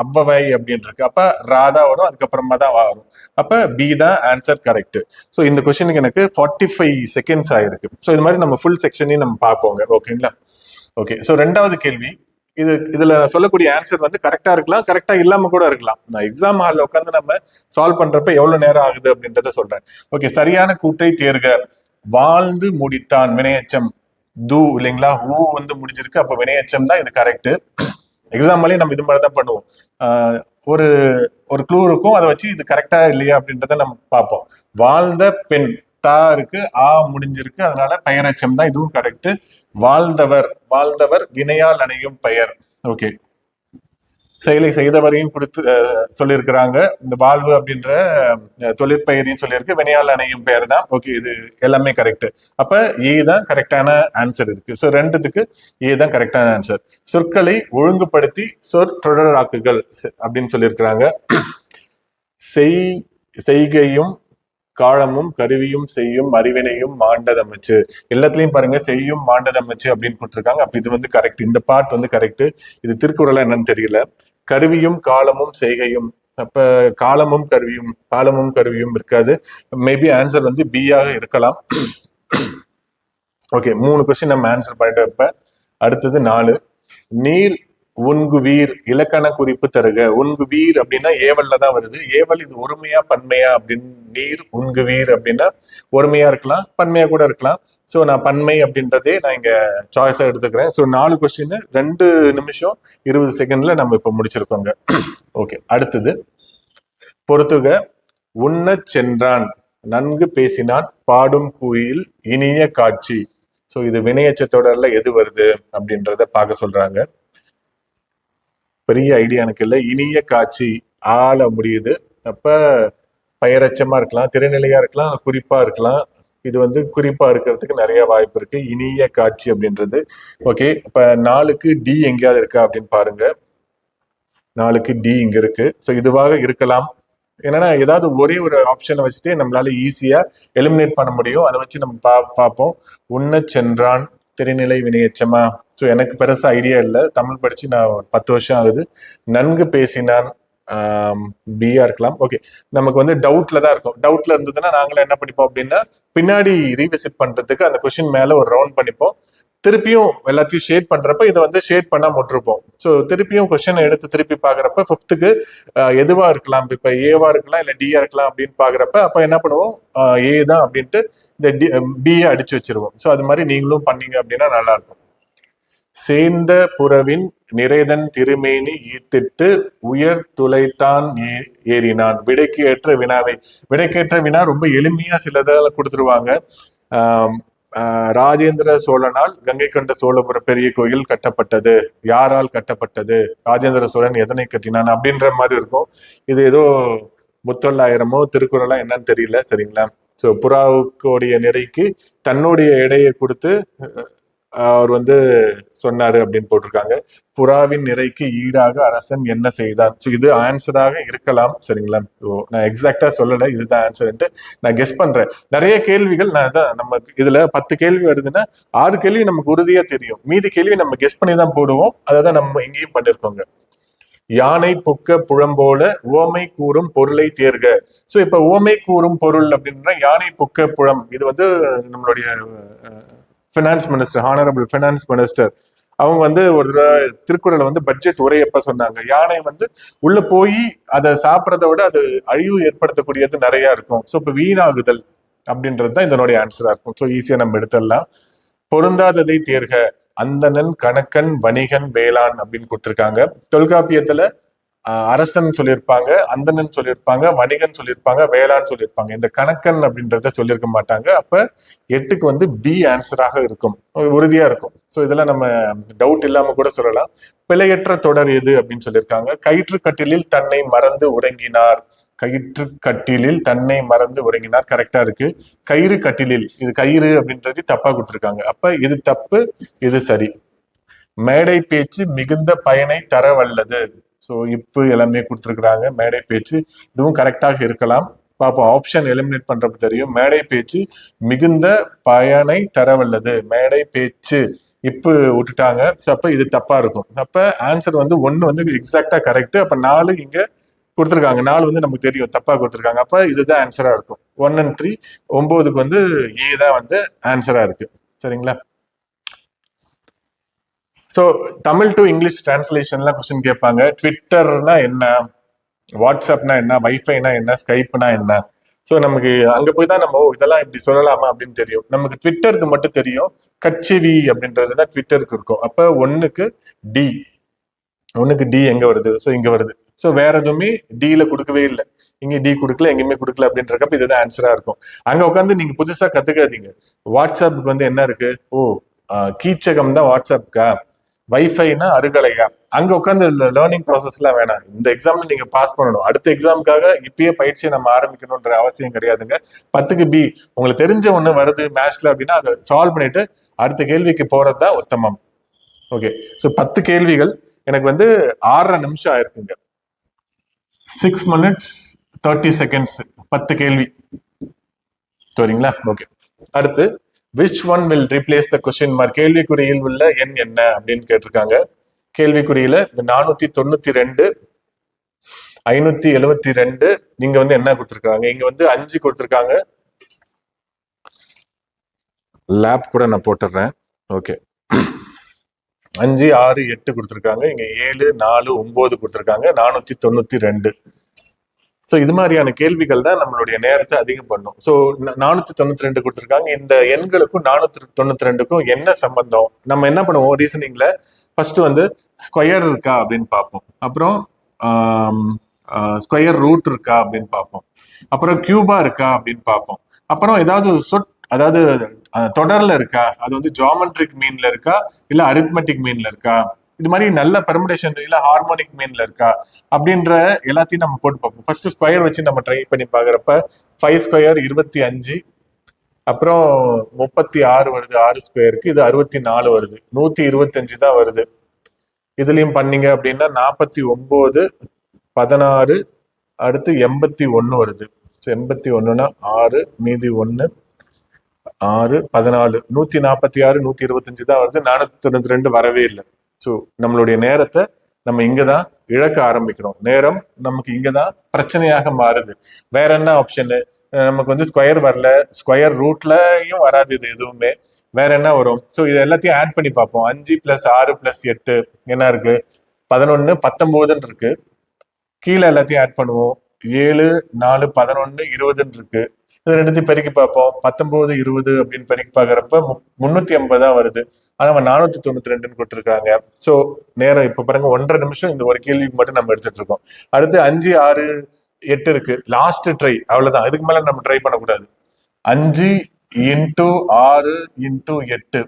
அவ்வவை அப்படின்னு இருக்கு. அப்ப ராதா வரும், அதுக்கப்புறமா தான் வரும். அப்ப பி தான் ஆன்சர் கரெக்ட். ஸோ இந்த கொஸ்டினுக்கு எனக்கு 45 செகண்ட்ஸ் ஆயிருக்கு. ஸோ இது மாதிரி நம்ம ஃபுல் செக்ஷனையும் நம்ம பார்ப்போங்க. ஓகேங்களா? ஓகே. ஸோ ரெண்டாவது கேள்வி, இதுல சொல்லக்கூடிய ஆன்சர் வந்து கரெக்டா இருக்கலாம், கரெக்டா இல்லாம கூட இருக்கலாம். நான் எக்ஸாம் ஹால்ல உட்காந்து நம்ம சால்வ் பண்றப்ப எவ்வளவு நேரம் ஆகுது அப்படின்றத சொல்றேன். ஓகே. சரியான கூற்றை தேர்க. வாழ்ந்து முடித்தான், வினையச்சம் தூ இல்லைங்களா? ஊ வந்து முடிஞ்சிருக்கு, அப்ப வினையச்சம் தான் இது கரெக்ட். எக்ஸாம்லயே நம்ம இது மாதிரி தான் பண்ணுவோம். ஒரு ஒரு க்ளூ இருக்கும், அதை வச்சு இது கரெக்டா இல்லையா அப்படின்றத நம்ம பார்ப்போம். வாழ்ந்த பெண், தா இருக்கு, ஆ முடிஞ்சிருக்கு, அதனால பெயரச்சம் தான், இதுவும் கரெக்ட். வாழ்ந்தவர், வாழ்ந்தவர் வினையால் அணையும் பெயர். ஓகே. செயலை செய்தவரையும் கொடுத்து சொல்லியிருக்கிறாங்க. இந்த வாழ்வு அப்படின்ற தொழிற்பெயரையும் சொல்லியிருக்கு, வினையால் அணையும் பெயர் தான். ஓகே, இது எல்லாமே கரெக்ட். அப்ப ஏ தான் கரெக்டான ஆன்சர் இருக்கு. ஸோ ரெண்டுத்துக்கு ஏ தான் கரெக்டான ஆன்சர். சொற்களை ஒழுங்குபடுத்தி சொற்றொடராக்குகள் அப்படின்னு சொல்லியிருக்கிறாங்க. செய்கையும் காலமும் கருவியும் செய்யும் அறிவினையும் மாண்டதமைச்சு. எல்லாத்துலயும் பாருங்க செய்யும் மாண்டதமைச்சு அப்படின்னு கொடுத்துருக்காங்க. அப்ப இது வந்து கரெக்ட். இந்த பார்ட் வந்து கரெக்ட். இது திருக்குறளா என்னன்னு தெரியல. கருவியும் காலமும் செய்கையும், அப்ப காலமும் கருவியும் இருக்காது. மேபி ஆன்சர் வந்து பி ஆக இருக்கலாம். ஓகே, 3 கொஸ்டின் நம்ம ஆன்சர் பண்ணிட்டு இருப்ப. அடுத்தது 4, நீர் உண்குவீர் இலக்கண குறிப்பு தருக. உண்குவீர் அப்படின்னா ஏவல்ல தான் வருது. ஏவல் இது ஒருமையா பன்மையா அப்படின்னு. நீர் உண்குவீர் அப்படின்னா ஒருமையா இருக்கலாம், பன்மையா கூட இருக்கலாம். ஸோ நான் பன்மை அப்படின்றதே நான் இங்க சாய்ஸா எடுத்துக்கிறேன். ஸோ 4 கொஸ்டின் 2 நிமிஷம் 20 செகண்ட்ல நம்ம இப்ப முடிச்சிருக்கோங்க. ஓகே, அடுத்தது பொறுத்துக. உண்ண சென்றான், நன்கு பேசினான், பாடும் குயில், இனிய காட்சி. ஸோ இது வினையச்ச தொடர்ல எது வருது அப்படின்றத பார்க்க சொல்றாங்க. பெரிய ஐடியா எனக்கு இல்லை. இனிய காட்சி ஆள முடியுது. அப்ப பெயரச்சமா இருக்கலாம், திரைநிலையா இருக்கலாம், குறிப்பா இருக்கலாம். இது வந்து குறிப்பா இருக்கிறதுக்கு நிறைய வாய்ப்பு இருக்கு. இனிய காட்சி அப்படின்றது. ஓகே, இப்ப 4க்கு டி எங்கேயாவது இருக்கா அப்படின்னு பாருங்க. 4க்கு டி இங்க இருக்கு. ஸோ இதுவாக இருக்கலாம். என்னன்னா ஏதாவது ஒரே ஒரு ஆப்ஷனை வச்சுட்டு நம்மளால ஈஸியா எலிமினேட் பண்ண முடியும். அதை வச்சு நம்ம பார்ப்போம். உண்ண சென்றான் திரைநிலை வினையச்சமா? ஸோ எனக்கு பெருசா ஐடியா இல்லை. தமிழ் படிச்சு நான் 10 வருஷம் ஆகுது. நன்கு பேசினான் பியா இருக்கலாம். ஓகே, நமக்கு வந்து டவுட்ல தான் இருக்கும். டவுட்ல இருந்ததுன்னா நாங்களும் என்ன பண்ணிப்போம் அப்படின்னா, பின்னாடி ரீவிசிட் பண்றதுக்கு அந்த கொஸ்டின் மேல ஒரு ரவுண்ட் பண்ணிப்போம். திருப்பியும் எல்லாத்தையும் ஷேட் பண்றப்ப இதை வந்து ஷேட் பண்ணா முட்டிருப்போம். ஸோ திருப்பியும் கொஸ்டினை எடுத்து திருப்பி பாக்குறப்ப 5க்கு எதுவா இருக்கலாம், இப்ப ஏவா இருக்கலாம் இல்ல டியா இருக்கலாம் அப்படின்னு பாக்குறப்ப அப்ப என்ன பண்ணுவோம், ஏ தான் அப்படின்ட்டு இந்த பியை அடிச்சு வச்சிருவோம். ஸோ அது மாதிரி நீங்களும் பண்ணீங்க அப்படின்னா நல்லா இருக்கும். சேர்ந்த புறவின் நிறைதன் திருமேனி ஈர்த்திட்டு உயர் துளைத்தான் ஏறினான். விடைக்கு ஏற்ற வினாவை. விடைக்கேற்ற வினா ரொம்ப எளிமையா சிலதால கொடுத்துருவாங்க. ராஜேந்திர சோழனால் கங்கை கொண்ட சோழபுர பெரிய கோயில் கட்டப்பட்டது. யாரால் கட்டப்பட்டது? ராஜேந்திர சோழன் எதனை கட்டினான் அப்படின்ற மாதிரி இருக்கும். இது ஏதோ முத்தொள்ளாயிரமோ திருக்குறளா என்னன்னு தெரியல. சரிங்களா? ஸோ புறாவுக்குடைய நிறைக்கு தன்னுடைய எடையை கொடுத்து அவர் வந்து சொன்னாரு அப்படின்னு போட்டிருக்காங்க. புறாவின் நிறைக்கு ஈடாக அரசன் என்ன செய்தான்? ஸோ இது ஆன்சராக இருக்கலாம். சரிங்களா? நான் எக்ஸாக்டா சொல்லலை இதுதான் ஆன்சர்ன்ட்டு நான் கெஸ் பண்றேன். நிறைய கேள்விகள் நான் தான் நம்ம இதுல 10 கேள்வி வருதுன்னா 6 கேள்வி நமக்கு உறுதியா தெரியும். மீதி கேள்வி நம்ம கெஸ் பண்ணி தான் போடுவோம். அதை தான் நம்ம எங்கேயும் பண்ணிருக்கோங்க. யானை புக்க புழம்போல உவமை கூறும் பொருளை தேர்க. சோ இப்ப உவமை கூறும் பொருள் அப்படின்னா யானை புக்க புழம், இது வந்து நம்மளுடைய finance minister, honourable finance minister, அவங்க வந்து ஒரு திருக்குறளை வந்து பட்ஜெட் உரையப்ப சொன்னாங்க, யானை வந்து உள்ள போய் அதை சாப்பிட்றத விட அது அழிவு ஏற்படுத்தக்கூடியது நிறைய இருக்கும். ஸோ இப்போ வீணாகுதல் அப்படின்றது தான் இதனுடைய ஆன்சரா இருக்கும். ஸோ ஈஸியா நம்ம எடுத்துடலாம். பொருந்தாததை தேர்க, அந்தணன் கணக்கன் வணிகன் வேளாண் அப்படின்னு கொடுத்திருக்காங்க. தொல்காப்பியத்துல அரசன் சொல்லியிருப்பாங்க, அந்தணன் சொல்லியிருப்பாங்க, வணிகன் சொல்லியிருப்பாங்க, வேளாண் சொல்லியிருப்பாங்க. இந்த கணக்கன் அப்படின்றத சொல்லியிருக்க மாட்டாங்க. அப்ப 8க்கு வந்து பி ஆன்சராக இருக்கும், உறுதியா இருக்கும். ஸோ இதெல்லாம் நம்ம டவுட் இல்லாம கூட சொல்லலாம். பிழையற்ற தொடர் எது அப்படின்னு சொல்லியிருக்காங்க. கயிற்று கட்டிலில் தன்னை மறந்து உறங்கினார், கயிற்று கட்டிலில் தன்னை மறந்து உறங்கினார் கரெக்டா இருக்கு. கயிறு கட்டிலில், இது கயிறு அப்படின்றது தப்பா கொடுத்துருக்காங்க. அப்ப இது தப்பு, இது சரி. மேடை பேச்சு மிகுந்த பயனை தர வல்லது. ஸோ இப்போ எல்லாமே கொடுத்துருக்குறாங்க. மேடை பேச்சு இதுவும் கரெக்டாக இருக்கலாம். பார்ப்போம், ஆப்ஷன் எலிமினேட் பண்றப்ப தெரியும். மேடை பேச்சு மிகுந்த பயனை தர வல்லது, மேடை பேச்சு இப்போ விட்டுட்டாங்க. அப்ப இது தப்பா இருக்கும். அப்ப ஆன்சர் வந்து 1 வந்து எக்ஸாக்டா கரெக்ட். அப்ப 4 இங்க கொடுத்துருக்காங்க, 4 வந்து நமக்கு தெரியும் தப்பா கொடுத்துருக்காங்க. அப்ப இதுதான் ஆன்சரா இருக்கும். 1 and 3, 9க்கு வந்து ஏ தான் வந்து ஆன்சரா இருக்கு. சரிங்களா? ஸோ தமிழ் டு இங்கிலீஷ் டிரான்ஸ்லேஷன்லாம் கொஸ்டின் கேட்பாங்க. ட்விட்டர்னா என்ன, வாட்ஸ்அப்னா என்ன, வைஃபைனா என்ன, ஸ்கைப்னா என்ன. ஸோ நமக்கு அங்க போய் தான் நம்ம இதெல்லாம் இப்படி சொல்லலாமா அப்படின்னு தெரியும். நமக்கு ட்விட்டருக்கு மட்டும் தெரியும் கட்சிவி அப்படின்றது தான் ட்விட்டருக்கு இருக்கும். அப்ப 1க்கு டி, 1க்கு டி எங்க வருது? ஸோ இங்க வருது. ஸோ வேற எதுவுமே டில கொடுக்கவே இல்லை, இங்க டி கொடுக்கல, எங்கேயுமே கொடுக்கல அப்படின்றப்ப இதுதான் ஆன்சரா இருக்கும். அங்க உட்காந்து நீங்க புதுசா கத்துக்காதீங்க. வாட்ஸ்அப்புக்கு வந்து என்ன இருக்கு? ஓ கீச்சகம் தான் வாட்ஸ்அப்கா, வைஃபைனா அருகலையா, அங்க உட்காந்து லேர்னிங் ப்ராசஸ் எல்லாம் வேணாம். இந்த எக்ஸாம்ல நீங்க பாஸ் பண்ணணும். அடுத்த எக்ஸாமுக்காக இப்பயே பயிற்சியை நம்ம ஆரம்பிக்கணும்ன்ற அவசியம் கிடையாதுங்க. 10க்கு பி, உங்களுக்கு தெரிஞ்ச ஒண்ணு வருது மேத்ஸ்ல அப்படின்னா அதை சால்வ் பண்ணிட்டு அடுத்த கேள்விக்கு போறதுதான் உத்தமம். ஓகே, ஸோ 10 கேள்விகள் எனக்கு வந்து 6.5 நிமிஷம் ஆயிருக்குங்க. 6 minutes 30 seconds 10 கேள்வி. சரிங்களா? ஓகே, அடுத்து which one will replace the question mark? கேள்விக்குறியில் உள்ள எண் என்ன அப்படின்னு கேட்டிருக்காங்க. கேள்விக்குறியில 492, 572 நீங்க வந்து என்ன கொடுத்திருக்காங்க? இங்க வந்து 5 கொடுத்திருக்காங்க. லேப் கூட நான் போட்டுறேன். ஓகே, 5, 6, 8 கொடுத்திருக்காங்க. இங்க 7, 4, 9 கொடுத்திருக்காங்க. 492. ஸோ இது மாதிரியான கேள்விகள் தான் நம்மளுடைய நேரத்தை அதிகம் பண்ணும். ஸோ 492 கொடுத்துருக்காங்க. இந்த எண்களுக்கும் 492க்கும் என்ன சம்பந்தம்? நம்ம என்ன பண்ணுவோம் ரீசனிங்ல, ஃபர்ஸ்ட் வந்து ஸ்கொயர் இருக்கா அப்படின்னு பார்ப்போம், அப்புறம் ஸ்கொயர் ரூட் இருக்கா அப்படின்னு பார்ப்போம், அப்புறம் கியூபா இருக்கா அப்படின்னு பார்ப்போம், அப்புறம் ஏதாவது அதாவது தொடர்ல இருக்கா, அது வந்து ஜியோமெட்ரிக் மீன்ல இருக்கா இல்ல அரித்மெட்டிக் மீன்ல இருக்கா, இது மாதிரி நல்ல பெர்முடேஷன் இல்ல ஹார்மோனிக் மீன்ல இருக்கா அப்படின்ற எல்லாத்தையும் நம்ம போட்டு பார்ப்போம். ஃபர்ஸ்ட் ஸ்கொயர் வச்சு நம்ம ட்ரை பண்ணி பாக்குறப்ப 5 ஸ்கொயர் 25, அப்புறம் 36 வருது 6 ஸ்கொயருக்கு, இது 64 வருது, 125 தான் வருது. இதுலயும் பண்ணீங்க அப்படின்னா 49, 16, அடுத்து 81 வருது. 81னா 6 மீதி 1, 6, 14, 146, 125 தான் வருது. 492 வரவே இல்லை. ஸோ நம்மளுடைய நேரத்தை நம்ம இங்கதான் இழக்க ஆரம்பிக்கிறோம். நேரம் நமக்கு இங்கதான் பிரச்சனையாக மாறுது. வேற என்ன ஆப்ஷனு? நமக்கு வந்து ஸ்கொயர் வரல, ஸ்கொயர் ரூட்லயும் வராது இது எதுவுமே. வேற என்ன வரும்? ஸோ இது எல்லாத்தையும் ஆட் பண்ணி பார்ப்போம். 5 + 6 + 8 என்ன இருக்கு? 11, 19 இருக்கு. கீழே எல்லாத்தையும் ஆட் பண்ணுவோம். 7, 4, 11, 20 இருக்கு. இது ரெண்டுத்தையும் பெருக்கி பார்ப்போம். 19, 20 அப்படின்னு பெருக்கி பார்க்கறப்ப 380 தான் வருது. ஆனா நம்ம 492 கொடுத்துருக்காங்க. ஸோ நேரம் இப்ப பாருங்க 1.5 நிமிஷம் இந்த ஒரு கேள்விக்கு மட்டும் நம்ம எடுத்துட்டு இருக்கோம். அடுத்து 5, 6, 8 இருக்கு. லாஸ்ட் ட்ரை, அவ்வளவுதான். இதுக்கு மேல நம்ம ட்ரை பண்ணக்கூடாது. 5 × 6 × 8,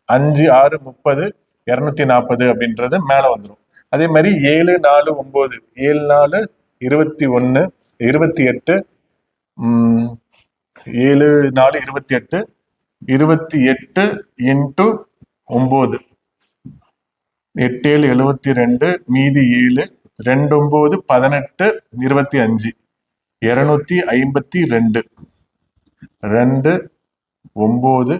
5, 6, 30, 240 அப்படின்றது மேல வந்துடும். அதே மாதிரி 7, 4, 9, 7, 4, 21, 28, 7, 4, 28, 28 × 9, 8, 7, 72, மீதி 7, 2, 9, 18, 25, 252, 2, 9,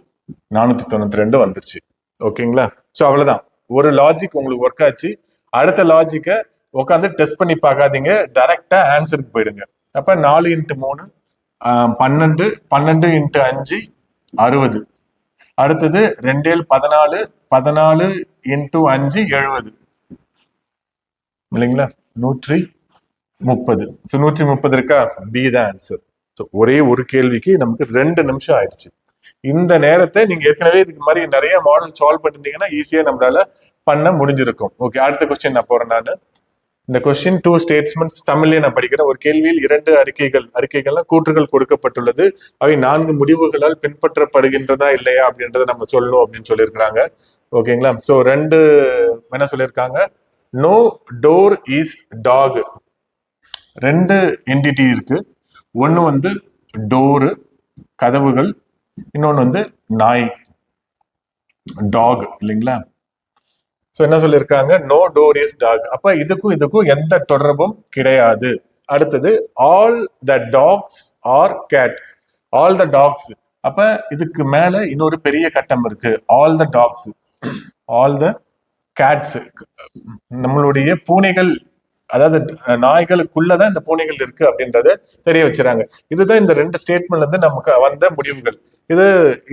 492 வந்துருச்சு. ஓகேங்களா? ஸோ அவ்வளவுதான். ஒரு லாஜிக் உங்களுக்கு ஒர்க் ஆச்சு. அடுத்த லாஜிக்கை உட்காந்து டெஸ்ட் பண்ணி பார்க்காதீங்க, டைரக்டா ஆன்சருக்கு போயிடுங்க. அப்ப 4 × 3 12, 12 × 5 60. அடுத்தது 2 7 14, 14 × 5 70 இல்லைங்களா, 130. 130 இருக்கா, பி தான் ஆன்சர். ஒரே ஒரு கேள்விக்கு நமக்கு 2 நிமிஷம் ஆயிடுச்சு. இந்த நேரத்தை நீங்க ஏற்கனவே இதுக்கு மாதிரி நிறைய மாடல் சால்வ் பண்ணிருந்தீங்கன்னா ஈஸியா நம்மளால பண்ண முடிஞ்சிருக்கும். ஓகே, அடுத்த கொஸ்டின் நான் போறேன். நான் இந்த கொஸ்டின் 2 ஸ்டேட்மெண்ட்ஸ் தமிழ்லயே நான் படிக்கிறேன். ஒரு கேள்வியில் 2 அறிக்கைகள்ல கூற்றுகள் கொடுக்கப்பட்டுள்ளது, அவை 4 முடிவுகளால் பின்பற்றப்படுகின்றதா இல்லையா அப்படின்றத நம்ம சொல்லணும் அப்படின்னு சொல்லியிருக்கிறாங்க. ஓகேங்களா, சோ 2 என்ன சொல்லியிருக்காங்க, no dog is dog. 2 entity இருக்கு. ஒன்னு வந்து டோரு கதவுகள், இன்னொன்னு வந்து நாய் டாக் இல்லைங்களா. சோ என்ன சொல்லியிருக்காங்க, நோ டோர் இஸ் டாக். அப்ப இதுக்கும் எந்த தொடர்பும் கிடையாது. அடுத்தது all the dogs are cat. All the dogs, அப்ப இதுக்கு மேல இன்னொரு பெரிய கட்டம் இருக்கு. All the dogs, all the cats, நம்மளுடைய பூனைகள், அதாவது நாய்களுக்குள்ளதான் இந்த பூனைகள் இருக்கு அப்படின்றத தெரிய வச்சுறாங்க. இதுதான் இந்த 2 ஸ்டேட்மெண்ட்ல இருந்து நமக்கு வந்த முடிவுகள். இது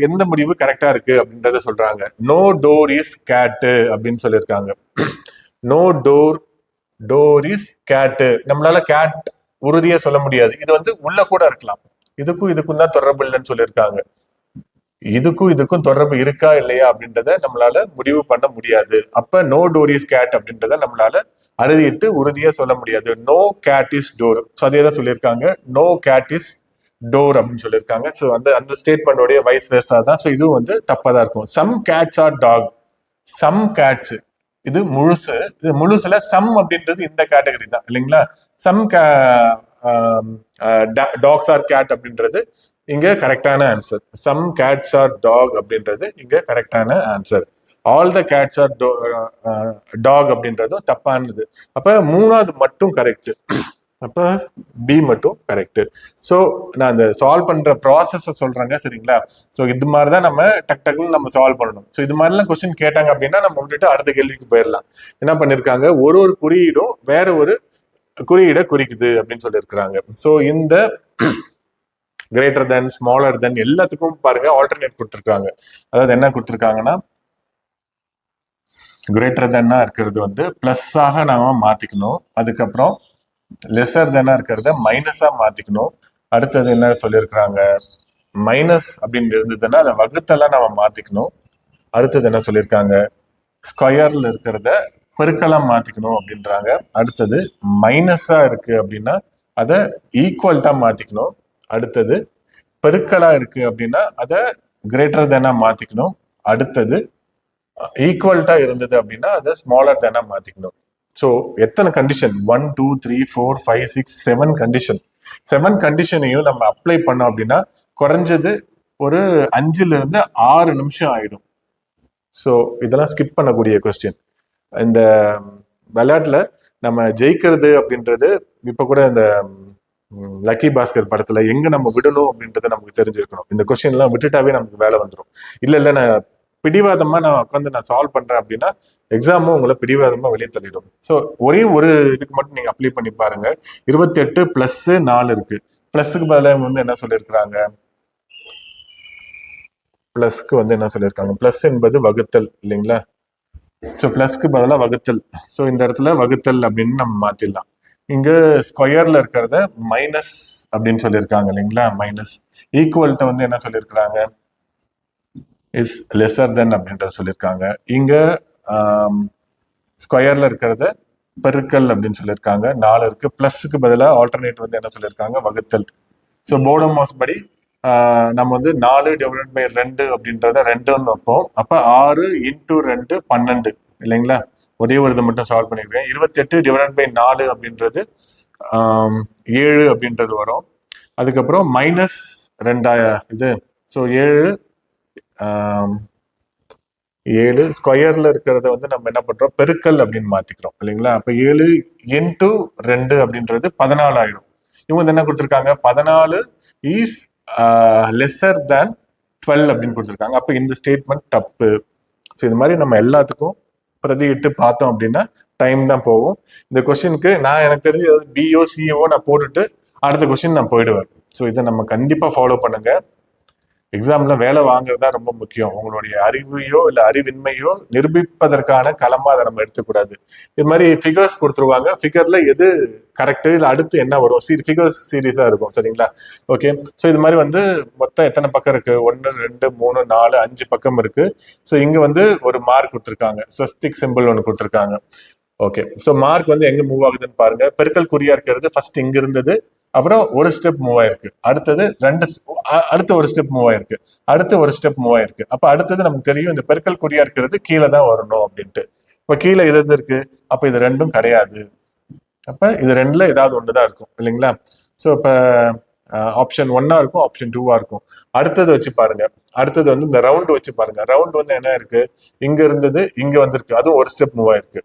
எந்த முடிவு கரெக்டா இருக்கு அப்படின்றத சொல்றாங்க. நோ டோர் இஸ் கேட் அப்படின்னு சொல்லியிருக்காங்க. No dog is cat. நம்மளால கேட் உறுதியா சொல்ல முடியாது. இது வந்து உள்ள கூட இருக்கலாம். இதுக்கும் தான் தொடர்பு இல்லைன்னு சொல்லியிருக்காங்க. இதுக்கும் தொடர்பு இருக்கா இல்லையா அப்படின்றத நம்மளால முடிவு பண்ண முடியாது. அப்ப நோ டோர் இஸ் கேட் அப்படின்றத நம்மளால அறுதிட்டு உறுதியா சொல்ல முடியாது. No cat is dog. So அதே தான் சொல்லியிருக்காங்க, நோ கேட் இஸ் டோர் அப்படின்னு சொல்லியிருக்காங்க. ஸோ அந்த ஸ்டேட்மெண்டோடைய வைஸ் வேர்ஸா தான். ஸோ இதுவும் வந்து தப்பா தான் இருக்கும். Some cats are dog. Some cats, இது முழுசு. இது முழுசுல சம் அப்படின்றது இந்த கேட்டகரி தான் இல்லைங்களா. சம் டாக்ஸ் ஆர் கேட் அப்படின்றது இங்க கரெக்டான answer. Some cats are dog அப்படின்றது இங்க கரெக்டான answer. All the cats are dog அப்படின்றதும் தப்பானது. அப்ப 3வது மட்டும் கரெக்ட். அப்ப பி மட்டும் கரெக்ட். ஸோ நான் அந்த சால்வ் பண்ற ப்ராசஸ் சொல்றேங்க, சரிங்களா. ஸோ இது மாதிரிதான் நம்ம டக்குன்னு நம்ம சால்வ் பண்ணணும். ஸோ இது மாதிரிலாம் கொஸ்டின் கேட்டாங்க அப்படின்னா நம்ம விட்டுட்டு அடுத்த கேள்விக்கு போயிடலாம். என்ன பண்ணிருக்காங்க, ஒரு குறியீடும் வேற ஒரு குறியீடை குறிக்குது அப்படின்னு சொல்லியிருக்கிறாங்க. ஸோ இந்த கிரேட்டர் தென், ஸ்மாலர் தென் எல்லாத்துக்கும் பாருங்க ஆல்டர்னேட் கொடுத்துருக்காங்க. அதாவது என்ன கொடுத்துருக்காங்கன்னா, கிரேட்டர் தென்னா இருக்கிறது வந்து பிளஸ் ஆக நாம மாத்திக்கணும். அதுக்கப்புறம் லெசர் தென்னா இருக்கிறத மைனஸா மாத்திக்கணும். அடுத்தது என்ன சொல்லியிருக்கிறாங்க, மைனஸ் அப்படின்னு இருந்ததுன்னா அதை வகுத்தெல்லாம் நாம மாத்திக்கணும். அடுத்தது என்ன சொல்லியிருக்காங்க, ஸ்கொயர்ல இருக்கிறத பெருக்கெல்லாம் மாத்திக்கணும் அப்படின்றாங்க. அடுத்தது மைனஸா இருக்கு அப்படின்னா அதை ஈக்குவல்ட்டா மாத்திக்கணும். அடுத்தது பெருக்கலா இருக்கு அப்படின்னா அதை கிரேட்டர் தெனா மாத்திக்கணும். அடுத்தது ஈக்குவல்ட்டா இருந்தது அப்படின்னா அதை ஸ்மாலர் தெனா மாத்திக்கணும். ஸோ எத்தனை கண்டிஷன், 1 2 3 4 5 6 7 கண்டிஷன். 7 கண்டிஷனையும் நம்ம அப்ளை பண்ணோம் அப்படின்னா குறைஞ்சது ஒரு 5 to 6 நிமிஷம் ஆயிடும். ஸோ இதெல்லாம் ஸ்கிப் பண்ணக்கூடிய கொஸ்டின். இந்த விளையாட்டுல நம்ம ஜெயிக்கிறது அப்படின்றது இப்ப கூட இந்த லக்கி பாஸ்கர் படத்துல எங்க நம்ம விடணும் அப்படின்றத நமக்கு தெரிஞ்சிருக்கணும். இந்த கொஸ்டின் எல்லாம் விட்டுட்டாவே நமக்கு வேலை வந்துடும். இல்ல நான் பிடிவாதமா நான் உட்காந்து நான் சால்வ் பண்றேன் அப்படின்னா எக்ஸாமும் உங்களை பிடிவாதமா வெளியே தள்ளிடும். ஸோ ஒரே ஒரு இதுக்கு மட்டும் நீங்க அப்ளை பண்ணி பாருங்க. 28 + 4 இருக்கு. பிளஸ்க்கு பதிலாக வந்து என்ன சொல்லியிருக்கிறாங்க, பிளஸ்க்கு வந்து என்ன சொல்லியிருக்காங்க, பிளஸ் என்பது வகுத்தல் இல்லைங்களா. ஸோ பிளஸ்க்கு பதிலாக வகுத்தல். ஸோ இந்த இடத்துல வகுத்தல் அப்படின்னு நம்ம மாத்திடலாம். இங்க ஸ்கொயர்ல இருக்கிறத மைனஸ் அப்படின்னு சொல்லியிருக்காங்க இல்லைங்களா. மைனஸ் ஈக்குவல்ட்ட வந்து என்ன சொல்லியிருக்கிறாங்க, இஸ் லெசர் தென் அப்படின்றத சொல்லியிருக்காங்க. இங்க ஸ்கொயர்ல இருக்கிறத பெருக்கல் அப்படின்னு சொல்லியிருக்காங்க. 4 இருக்கு. பிளஸ்க்கு பதிலாக ஆல்டர்னேட் வந்து என்ன சொல்லியிருக்காங்க, வகுத்தல். ஸோ போடோமாஸ் படி நம்ம வந்து 4 / 2 அப்படின்றத 2ன்னு வைப்போம். அப்ப 6 × 2 12 இல்லைங்களா. ஒரே ஒரு இதை மட்டும் சால்வ் பண்ணிருக்கேன். 28 / 4 அப்படின்றது 7 அப்படின்றது வரும். அதுக்கப்புறம் -2 இது. ஸோ 7 ஸ்கொயர்ல இருக்கிறத வந்து நம்ம என்ன பண்றோம், பெருக்கல் அப்படின்னு மாத்திக்கிறோம் இல்லைங்களா. அப்ப 7 × 2 அப்படின்றது 14 ஆயிடும். இவங்க என்ன கொடுத்துருக்காங்க, 14 இஸ் லெசர் தேன் 12 அப்படின்னு கொடுத்துருக்காங்க. அப்ப இந்த ஸ்டேட்மெண்ட் தப்பு. ஸோ இது மாதிரி நம்ம எல்லாத்துக்கும் பிரதியிட்டு பார்த்தோம் அப்படின்னா டைம் தான் போகும். இந்த கொஸ்டினுக்கு நான் எனக்கு தெரிஞ்சு பிஓ சிஓ நான் போட்டுட்டு அடுத்த கொஸ்டின் நான் போயிடுவேன். ஸோ இதை நம்ம கண்டிப்பா ஃபாலோ பண்ணுங்க. எக்ஸாம்ல வேலை வாங்குறது தான் ரொம்ப முக்கியம். உங்களுடைய அறிவையோ இல்ல அறிவின்மையோ நிரூபிப்பதற்கான களமா அதை நம்ம எடுத்துக்கூடாது. இது மாதிரி ஃபிகர்ஸ் கொடுத்துருவாங்க. ஃபிகர்ல எது கரெக்ட் இல்ல அடுத்து என்ன வரும், ஃபிகர்ஸ் சீரீஸா இருக்கும். சரிங்களா? ஓகே. ஸோ இது மாதிரி மொத்தம் எத்தனை பக்கம் இருக்கு? 1 2 3 4 5 பக்கம் இருக்கு. ஸோ இங்க ஒரு மார்க் கொடுத்துருக்காங்க. ஸ்வஸ்திக் சிம்பிள் ஒன்று கொடுத்துருக்காங்க. ஓகே. ஸோ மார்க் எங்க மூவ் ஆகுதுன்னு பாருங்க. பெருக்கல் குறியா இருக்கிறது ஃபர்ஸ்ட் இங்க இருந்தது, அப்புறம் ஒரு ஸ்டெப் மூவ் ஆயிருக்கு, அடுத்தது அடுத்த ஒரு ஸ்டெப் மூவ் ஆயிருக்கு, அடுத்து ஒரு ஸ்டெப் மூவ் ஆயிருக்கு. அப்ப அடுத்தது நமக்கு தெரியும் இந்த பெருக்கல் குறியா இருக்கிறது கீழே தான் வரணும் அப்படின்ட்டு. இப்ப கீழே இது இருக்கு, அப்ப இது ரெண்டும் கிடையாது. அப்ப இது ரெண்டுல ஏதாவது ஒண்ணுதான் இருக்கும் இல்லைங்களா? ஸோ இப்ப ஆப்ஷன் 1 இருக்கும், ஆப்ஷன் 2 இருக்கும். அடுத்தது வச்சு பாருங்க. அடுத்தது இந்த ரவுண்ட் வச்சு பாருங்க. ரவுண்ட் என்ன இருக்கு, இங்க இருந்தது இங்க வந்திருக்கு, அதுவும் ஒரு ஸ்டெப் மூவ் ஆயிருக்கு.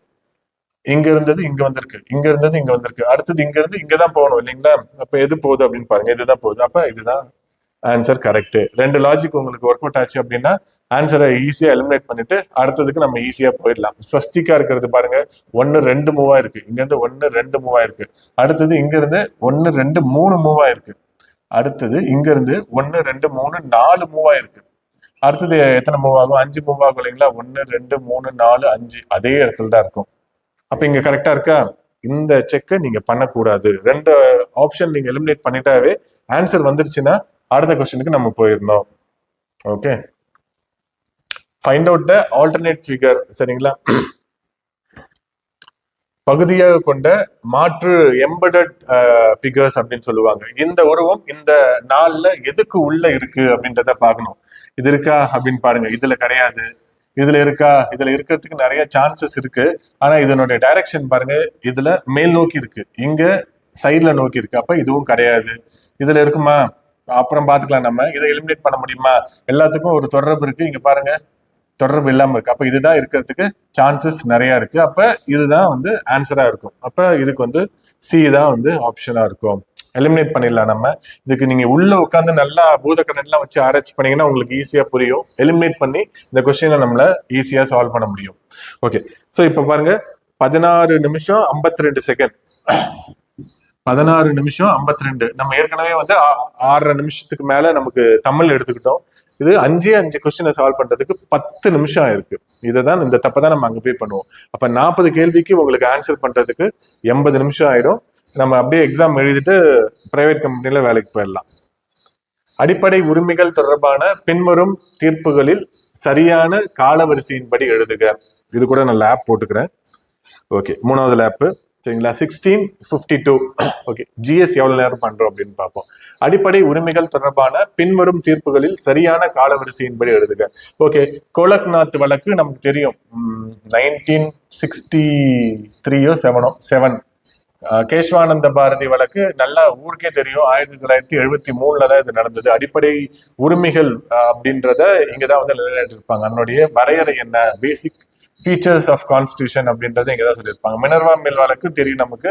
இங்க இருந்தது இங்க வந்திருக்கு, இங்க இருந்தது இங்க வந்திருக்கு, அடுத்தது இங்க இருந்து இங்கதான் போகணும் இல்லைங்களா? அப்ப எது போகுது அப்படின்னு பாருங்க. இதுதான் போகுது. அப்ப இதுதான் ஆன்சர் கரெக்ட். 2 லாஜிக் உங்களுக்கு ஒர்க் அவுட் ஆச்சு அப்படின்னா ஆன்சரை ஈஸியா எலிமினேட் பண்ணிட்டு அடுத்ததுக்கு நம்ம ஈஸியா போயிடலாம். ஸ்வஸ்திகா இருக்கிறது பாருங்க, 1 2 மூவ் ஆயிருக்கு, இங்க இருந்து 1 2 மூவ் ஆயிருக்கு, அடுத்தது இங்க இருந்து 1 2 3 மூவ் ஆயிருக்கு, அடுத்தது இங்க இருந்து 1 2 3 4 மூவ் ஆயிருக்கு. அடுத்தது எத்தனை மூவ் ஆகும்? 5 மூவ் ஆகும் இல்லைங்களா? 1 2 3 4 5 அதே இடத்துல தான் இருக்கும். அப்ப இங்க கரெக்டா இருக்கா? இந்த செக்கை நீங்க பண்ணக்கூடாது. 2 ஆப்ஷன் நீங்க எலிமினேட் பண்ணிட்டாவே ஆன்சர் வந்துருச்சுன்னா அடுத்த கொஸ்டினுக்கு நம்ம போயிருந்தோம். Okay. Find out the alternate figure. சரிங்களா? பகுதியாக கொண்ட மாற்று எம்பெடட் ஃபிகர்ஸ் அப்படின்னு சொல்லுவாங்க. இந்த உருவம் இந்த நாள்ல எதுக்கு உள்ள இருக்கு அப்படின்றத பார்க்கணும். இது இருக்கா அப்படின்னு பாருங்க. இதுல கிடையாது. இதுல இருக்கா? இதுல இருக்கிறதுக்கு நிறைய சான்சஸ் இருக்கு. ஆனா இதனுடைய டைரக்ஷன் பாருங்க, இதுல மேல் நோக்கி இருக்கு, இங்க சைட்ல நோக்கி இருக்கு. அப்ப இதுவும் கிடையாது. இதுல இருக்குமா? அப்புறம் பாத்துக்கலாம். நம்ம இதை எலிமினேட் பண்ண முடியுமா? எல்லாத்துக்கும் ஒரு தொடர்பு இருக்கு. இங்க பாருங்க, தொடர்பு இல்லாம இருக்கு. அப்ப இதுதான் இருக்கிறதுக்கு சான்சஸ் நிறைய இருக்கு. அப்ப இதுதான் ஆன்சரா இருக்கும். அப்ப இதுக்கு சி தான் ஆப்ஷனா இருக்கும். எலிமினேட் பண்ணிடலாம் நம்ம. இதுக்கு நீங்க உள்ள உட்காந்து நல்லா பூதக்கண்ணெல்லாம் வச்சு ஆராய்ச்சி பண்ணீங்கன்னா உங்களுக்கு ஈஸியா புரியும். எலிமினேட் பண்ணி இந்த கொஸ்டினை நம்மள ஈஸியா சால்வ் பண்ண முடியும். ஓகே. ஸோ இப்ப பாருங்க, 16 நிமிஷம் 52 செகண்ட், 16 நிமிஷம் 52. நம்ம ஏற்கனவே 6.5 நிமிஷத்துக்கு மேல நமக்கு தமிழ் எடுத்துக்கிட்டோம். இது 5 கொஸ்டினை சால்வ் பண்றதுக்கு 10 நிமிஷம் ஆயிருக்கு. இதைதான் இந்த தப்பை தான் நம்ம அங்க போய் பண்ணுவோம். அப்ப 40 கேள்விக்கு உங்களுக்கு ஆன்சர் பண்றதுக்கு 80 நிமிஷம் ஆயிடும். நம்ம அப்படியே எக்ஸாம் எழுதிட்டு பிரைவேட் கம்பெனில வேலைக்கு போயிடலாம். அடிப்படை உரிமைகள் தொடர்பான பின்வரும் தீர்ப்புகளில் சரியான காலவரிசையின்படி எழுதுக. இது கூட நான் லேப் போட்டுக்கிறேன். ஓகே. 3வது லேப். சரிங்களா? 1652. ஓகே. ஜிஎஸ் எவ்வளவு நேரம் பண்றோம் அப்படின்னு பார்ப்போம். அடிப்படை உரிமைகள் தொடர்பான பின்வரும் தீர்ப்புகளில் சரியான காலவரிசையின்படி எழுதுக. ஓகே. கோலக்நாத் வழக்கு நமக்கு தெரியும், 1963 7. கேஷ்வானந்த பாரதி வழக்கு நல்லா ஊருக்கே தெரியும், 1973 தான் இது நடந்தது. அடிப்படை உரிமைகள் அப்படின்றத இங்கதான் நிலைநாட்டிருப்பாங்க. அதனுடைய வரையறை என்ன, பேசிக் ஃபீச்சர்ஸ் ஆஃப் கான்ஸ்டியூஷன் அப்படின்றத இங்கதான் சொல்லியிருப்பாங்க. மினர்வா மில் வழக்கு தெரியும் நமக்கு.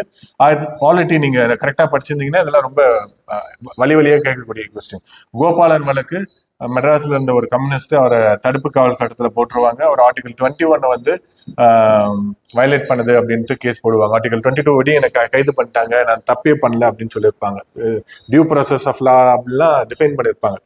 பாலிட்டி நீங்க கரெக்டா படிச்சிருந்தீங்கன்னா இதெல்லாம் ரொம்ப வழியா கேட்கக்கூடிய கொஸ்டின். கோபாலன் வழக்கு, மெட்ராஸ்ல இருந்த ஒரு கம்யூனிஸ்ட், அவரை தடுப்பு காவல் சட்டத்துல போட்டுருவாங்க. அவர் ஆர்டிகல் 21 வயலேட் பண்ணுது அப்படின்ட்டு கேஸ் போடுவாங்க. ஆர்டிகல் 22 படி எனக்கு கைது பண்ணிட்டாங்க, நான் தப்பே பண்ணல அப்படின்னு சொல்லியிருப்பாங்க. டியூ ப்ராசஸ் ஆஃப் லா அப்படிலாம் டிஃபைன் பண்ணியிருப்பாங்க.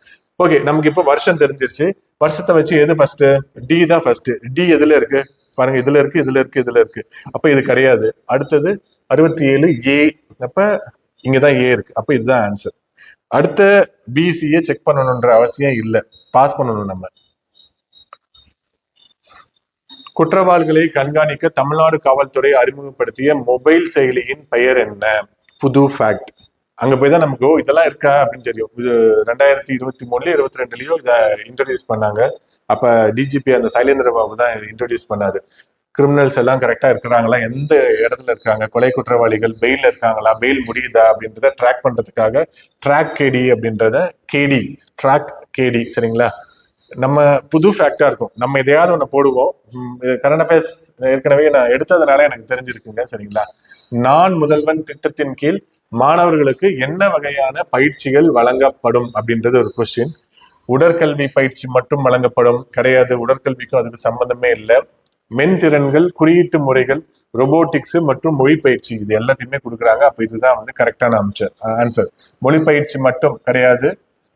ஓகே. நமக்கு இப்போ வருஷம் தெரிஞ்சிருச்சு. வருஷத்தை வச்சு எது ஃபர்ஸ்ட்? டி தான் ஃபர்ஸ்ட். டி எதுல இருக்கு பாருங்க, இதுல இருக்கு, இதுல இருக்கு, இதுல இருக்கு. அப்ப இது கிடையாது. அடுத்தது 67A. அப்ப இங்கதான் ஏ இருக்கு. அப்ப இதுதான் ஆன்சர். அடுத்த பிசியை செக் பண்ணணும்ன்ற அவசியம் இல்லை, பாஸ் பண்ணணும் நம்ம. குற்றவாளிகளை கண்காணிக்க தமிழ்நாடு காவல்துறை அறிமுகப்படுத்திய மொபைல் செயலியின் பெயர் என்ன? புது ஃபேக்ட். அங்க போய் தான் நமக்கு இதெல்லாம் இருக்கா அப்படின்னு தெரியும். இது 2023 22 இதை இன்ட்ரோடியூஸ் பண்ணாங்க. அப்ப டிஜிபி அந்த சைலேந்திர பாபு தான் இன்ட்ரோடியூஸ் பண்ணாரு. கிரிமினல்ஸ் எல்லாம் கரெக்டா இருக்கிறாங்களா, எந்த இடத்துல இருக்காங்க, கொலை குற்றவாளிகள் பெயில் இருக்காங்களா, பெயில் முடியுதா அப்படின்றத ட்ராக் பண்றதுக்காக ட்ராக் கேடி அப்படின்றத ட்ராக் கேடி. சரிங்களா? நம்ம புது ஃபேக்டா இருக்கும். நம்ம எதையாவது ஒண்ணு போடுவோம். கரண்ட் அஃபேர்ஸ் ஏற்கனவே நான் எடுத்ததுனால எனக்கு தெரிஞ்சிருக்குங்க. சரிங்களா? நான் முதல்வன் திட்டத்தின் கீழ் மாணவர்களுக்கு என்ன வகையான பயிற்சிகள் வழங்கப்படும் அப்படின்றது ஒரு கொஸ்டின். உடற்கல்வி பயிற்சி மட்டும் வழங்கப்படும் கிடையாது. உடற்கல்விக்கும் அதுக்கு சம்பந்தமே இல்லை. மென்திறன்கள், குறியீட்டு முறைகள், ரொபோட்டிக்ஸ் மற்றும் மொழி பயிற்சி இது எல்லாத்தையுமே கொடுக்குறாங்க. அப்ப இதுதான் வந்து கரெக்டான ஆன்சர். மொழி பயிற்சி மட்டும் கிடையாது,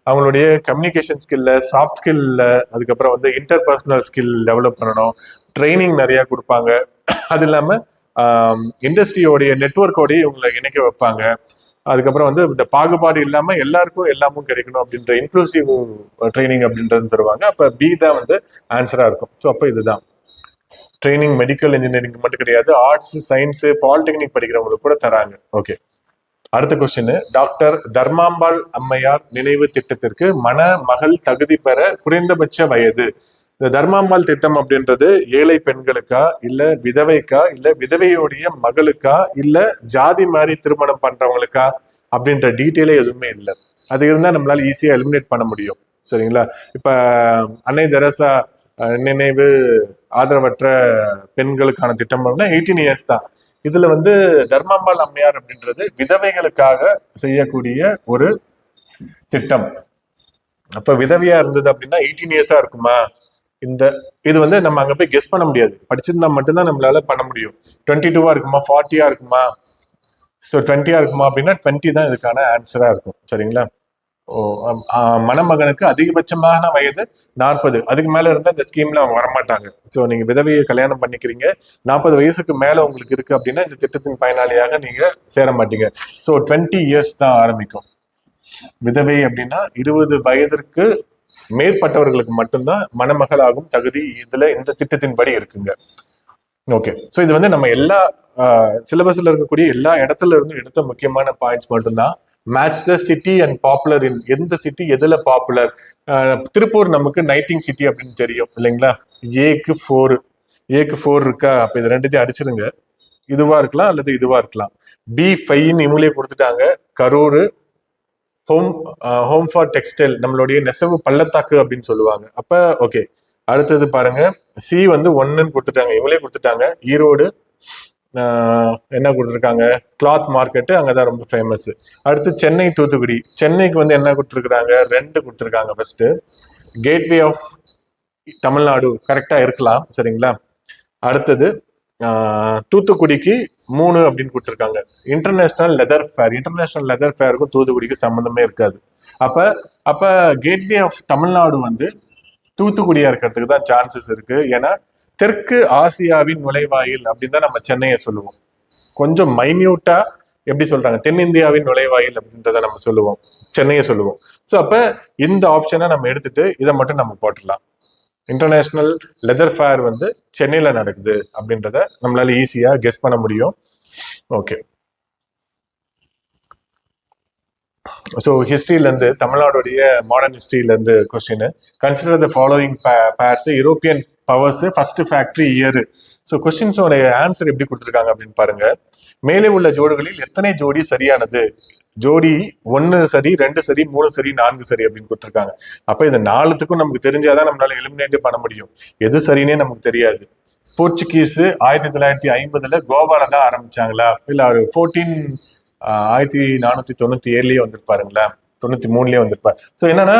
அவங்களுடைய கம்யூனிகேஷன் ஸ்கில்ல, சாஃப்ட் ஸ்கில்ல, அதுக்கப்புறம் வந்து இன்டர்பர்சனல் ஸ்கில் டெவலப் பண்ணணும், ட்ரைனிங் நிறைய கொடுப்பாங்க. அது இல்லாம இண்டஸ்ட்ரியோடைய நெட்ஒர்க்கோடய இவங்களை இணைக்க வைப்பாங்க. அதுக்கப்புறம் வந்து இந்த பாகுபாடு இல்லாம எல்லாருக்கும் எல்லாமும் கிடைக்கணும் அப்படின்ற இன்க்ளூசிவ் ட்ரைனிங் அப்படின்றது தருவாங்க. அப்ப பி தான் வந்து ஆன்சரா இருக்கும். ஸோ அப்ப இதுதான் ட்ரைனிங். மெடிக்கல் இன்ஜினியரிங் மட்டும் கிடையாது, ஆர்ட்ஸ், சயின்ஸ், பாலிடெக்னிக் படிக்கிறவங்களுக்கு கூட தராங்க. ஓகே, அடுத்த கொஸ்டின். டாக்டர் தர்மாம்பாள் அம்மையார் நினைவு திட்டத்திற்கு மணமகள் தகுதி பெற குறைந்தபட்ச வயது. இந்த தர்மாம்பாள் திட்டம் அப்படின்றது ஏழை பெண்களுக்கா, இல்ல விதவைக்கா, இல்ல விதவையுடைய மகளுக்கா, இல்ல ஜாதி மாதிரி திருமணம் பண்றவங்களுக்கா அப்படின்ற டீட்டெயிலே எதுவுமே இல்லை. அது இருந்தா நம்மளால ஈஸியா எலிமினேட் பண்ண முடியும். சரிங்களா? இப்ப அன்னை தெரசா நினைவு ஆதரவற்ற பெண்களுக்கான திட்டம் 18 இயர்ஸ் தான். இதுல வந்து தர்மாம்பாள் அம்மையார் அப்படின்றது விதவைகளுக்காக செய்யக்கூடிய ஒரு திட்டம். அப்ப விதவையா இருந்தது அப்படின்னா 18 இயர்ஸா இருக்குமா? இது வந்து நம்ம அங்க போய் கெஸ் பண்ண முடியாது. படிச்சிருந்தா மட்டும்தான் நம்மளால பண்ண முடியும். 22 இருக்குமா, 40 இருக்குமா? ஸோ 20 இருக்குமா அப்படின்னா 20 தான் இதுக்கான ஆன்சரா இருக்கும். சரிங்களா? மணமகனுக்கு அதிகபட்சமான வயது 40. அதுக்கு மேல இருந்தா இந்த ஸ்கீம்ல அவங்க வரமாட்டாங்க. ஸோ நீங்க விதவையை கல்யாணம் பண்ணிக்கிறீங்க, 40 வயசுக்கு மேல உங்களுக்கு இருக்கு அப்படின்னா இந்த திட்டத்தின் பயனாளியாக நீங்க சேர மாட்டீங்க. ஸோ 20 இயர்ஸ் தான் ஆரம்பிக்கும். விதவை அப்படின்னா 20 வயதிற்கு மேற்பட்டவர்களுக்கு மட்டும்தான் மணமகளாகும் தகுதி இதுல இந்த திட்டத்தின் படி இருக்குங்க. ஓகே, ஸோ இது வந்து நம்ம எல்லா சிலபஸ்ல இருக்கக்கூடிய எல்லா இடத்துல இருந்தும் எடுத்த முக்கியமான பாயிண்ட்ஸ் மட்டும்தான். Match the city and popular இன். எந்த சிட்டி எதுல பாப்புலர்? திருப்பூர் நமக்கு நைட்டிங் சிட்டி அப்படின்னு தெரியும் இல்லைங்களா? ஏக்கு 4 இருக்கா? அப்ப இது ரெண்டுத்தையும் அடிச்சிருங்க. இதுவா இருக்கலாம் அல்லது இதுவா இருக்கலாம். B5 இவங்களே கொடுத்துட்டாங்க. கரூர். ஹோம் ஃபார் டெக்ஸ்டைல் நம்மளுடைய நெசவு பள்ளத்தாக்கு அப்படின்னு சொல்லுவாங்க. அப்ப ஓகே, அடுத்தது பாருங்க. சி வந்து 1ன்னு கொடுத்துட்டாங்க, இவங்களே கொடுத்துட்டாங்க. ஈரோடு என்ன கொடுத்துருக்காங்க? கிளாத் மார்க்கெட்டு, அங்கதான் ரொம்ப ஃபேமஸ். அடுத்து சென்னை, தூத்துக்குடி. சென்னைக்கு வந்து என்ன கொடுத்துருக்காங்க? 2 கொடுத்துருக்காங்க. ஃபர்ஸ்ட் கேட்வே ஆஃப் தமிழ்நாடு கரெக்டா இருக்கலாம். சரிங்களா? அடுத்தது தூத்துக்குடிக்கு 3 அப்படின்னு கொடுத்துருக்காங்க. இன்டர்நேஷனல் லெதர் ஃபேருக்கும் தூத்துக்குடிக்கு சம்மந்தமே இருக்காது. அப்ப கேட்வே ஆஃப் தமிழ்நாடு வந்து தூத்துக்குடியா இருக்கிறதுக்கு தான் சான்சஸ் இருக்கு. ஏன்னா தெற்கு ஆசியாவின் நுழைவாயில் அப்படின்னு தான் நம்ம சென்னையை சொல்லுவோம். கொஞ்சம் மைன்யூட்டா எப்படி சொல்றாங்க, தென்னிந்தியாவின் நுழைவாயில் அப்படின்றத நம்ம சொல்லுவோம், சென்னையை சொல்லுவோம். ஸோ அப்ப இந்த ஆப்ஷனை நம்ம எடுத்துட்டு இதை மட்டும் நம்ம போட்டுடலாம். இன்டர்நேஷனல் லெதர் ஃபேர் வந்து சென்னையில நடக்குது அப்படின்றத நம்மளால ஈஸியா கெஸ் பண்ண முடியும். ஓகே, ஸோ ஹிஸ்டரியில இருந்து, தமிழ்நாடுடைய மாடர்ன் ஹிஸ்டரியில இருந்து question. Consider the following pairs European powers first factory year. So கொஸ்டின்ஸோட ஆன்சர் எப்படி கொடுத்துருக்காங்க அப்படின்னு பாருங்க. மேலே உள்ள ஜோடிகளில் எத்தனை ஜோடி சரியானது? ஜோடி 1 சரி, 2 சரி, 3 சரி, 4 சரி அப்படின்னு கொடுத்துருக்காங்க. அப்ப இந்த 4த்துக்கும் நமக்கு தெரிஞ்சாதான் நம்மளால எலிமினேட் பண்ண முடியும். எது சரின்னே நமக்கு தெரியாது. போர்ச்சுகீஸ் 1950 கோவால தான் ஆரம்பிச்சாங்களா, இல்ல ஒரு 1497 வந்திருப்பாருங்களா, 93 வந்திருப்பாரு. ஸோ என்னன்னா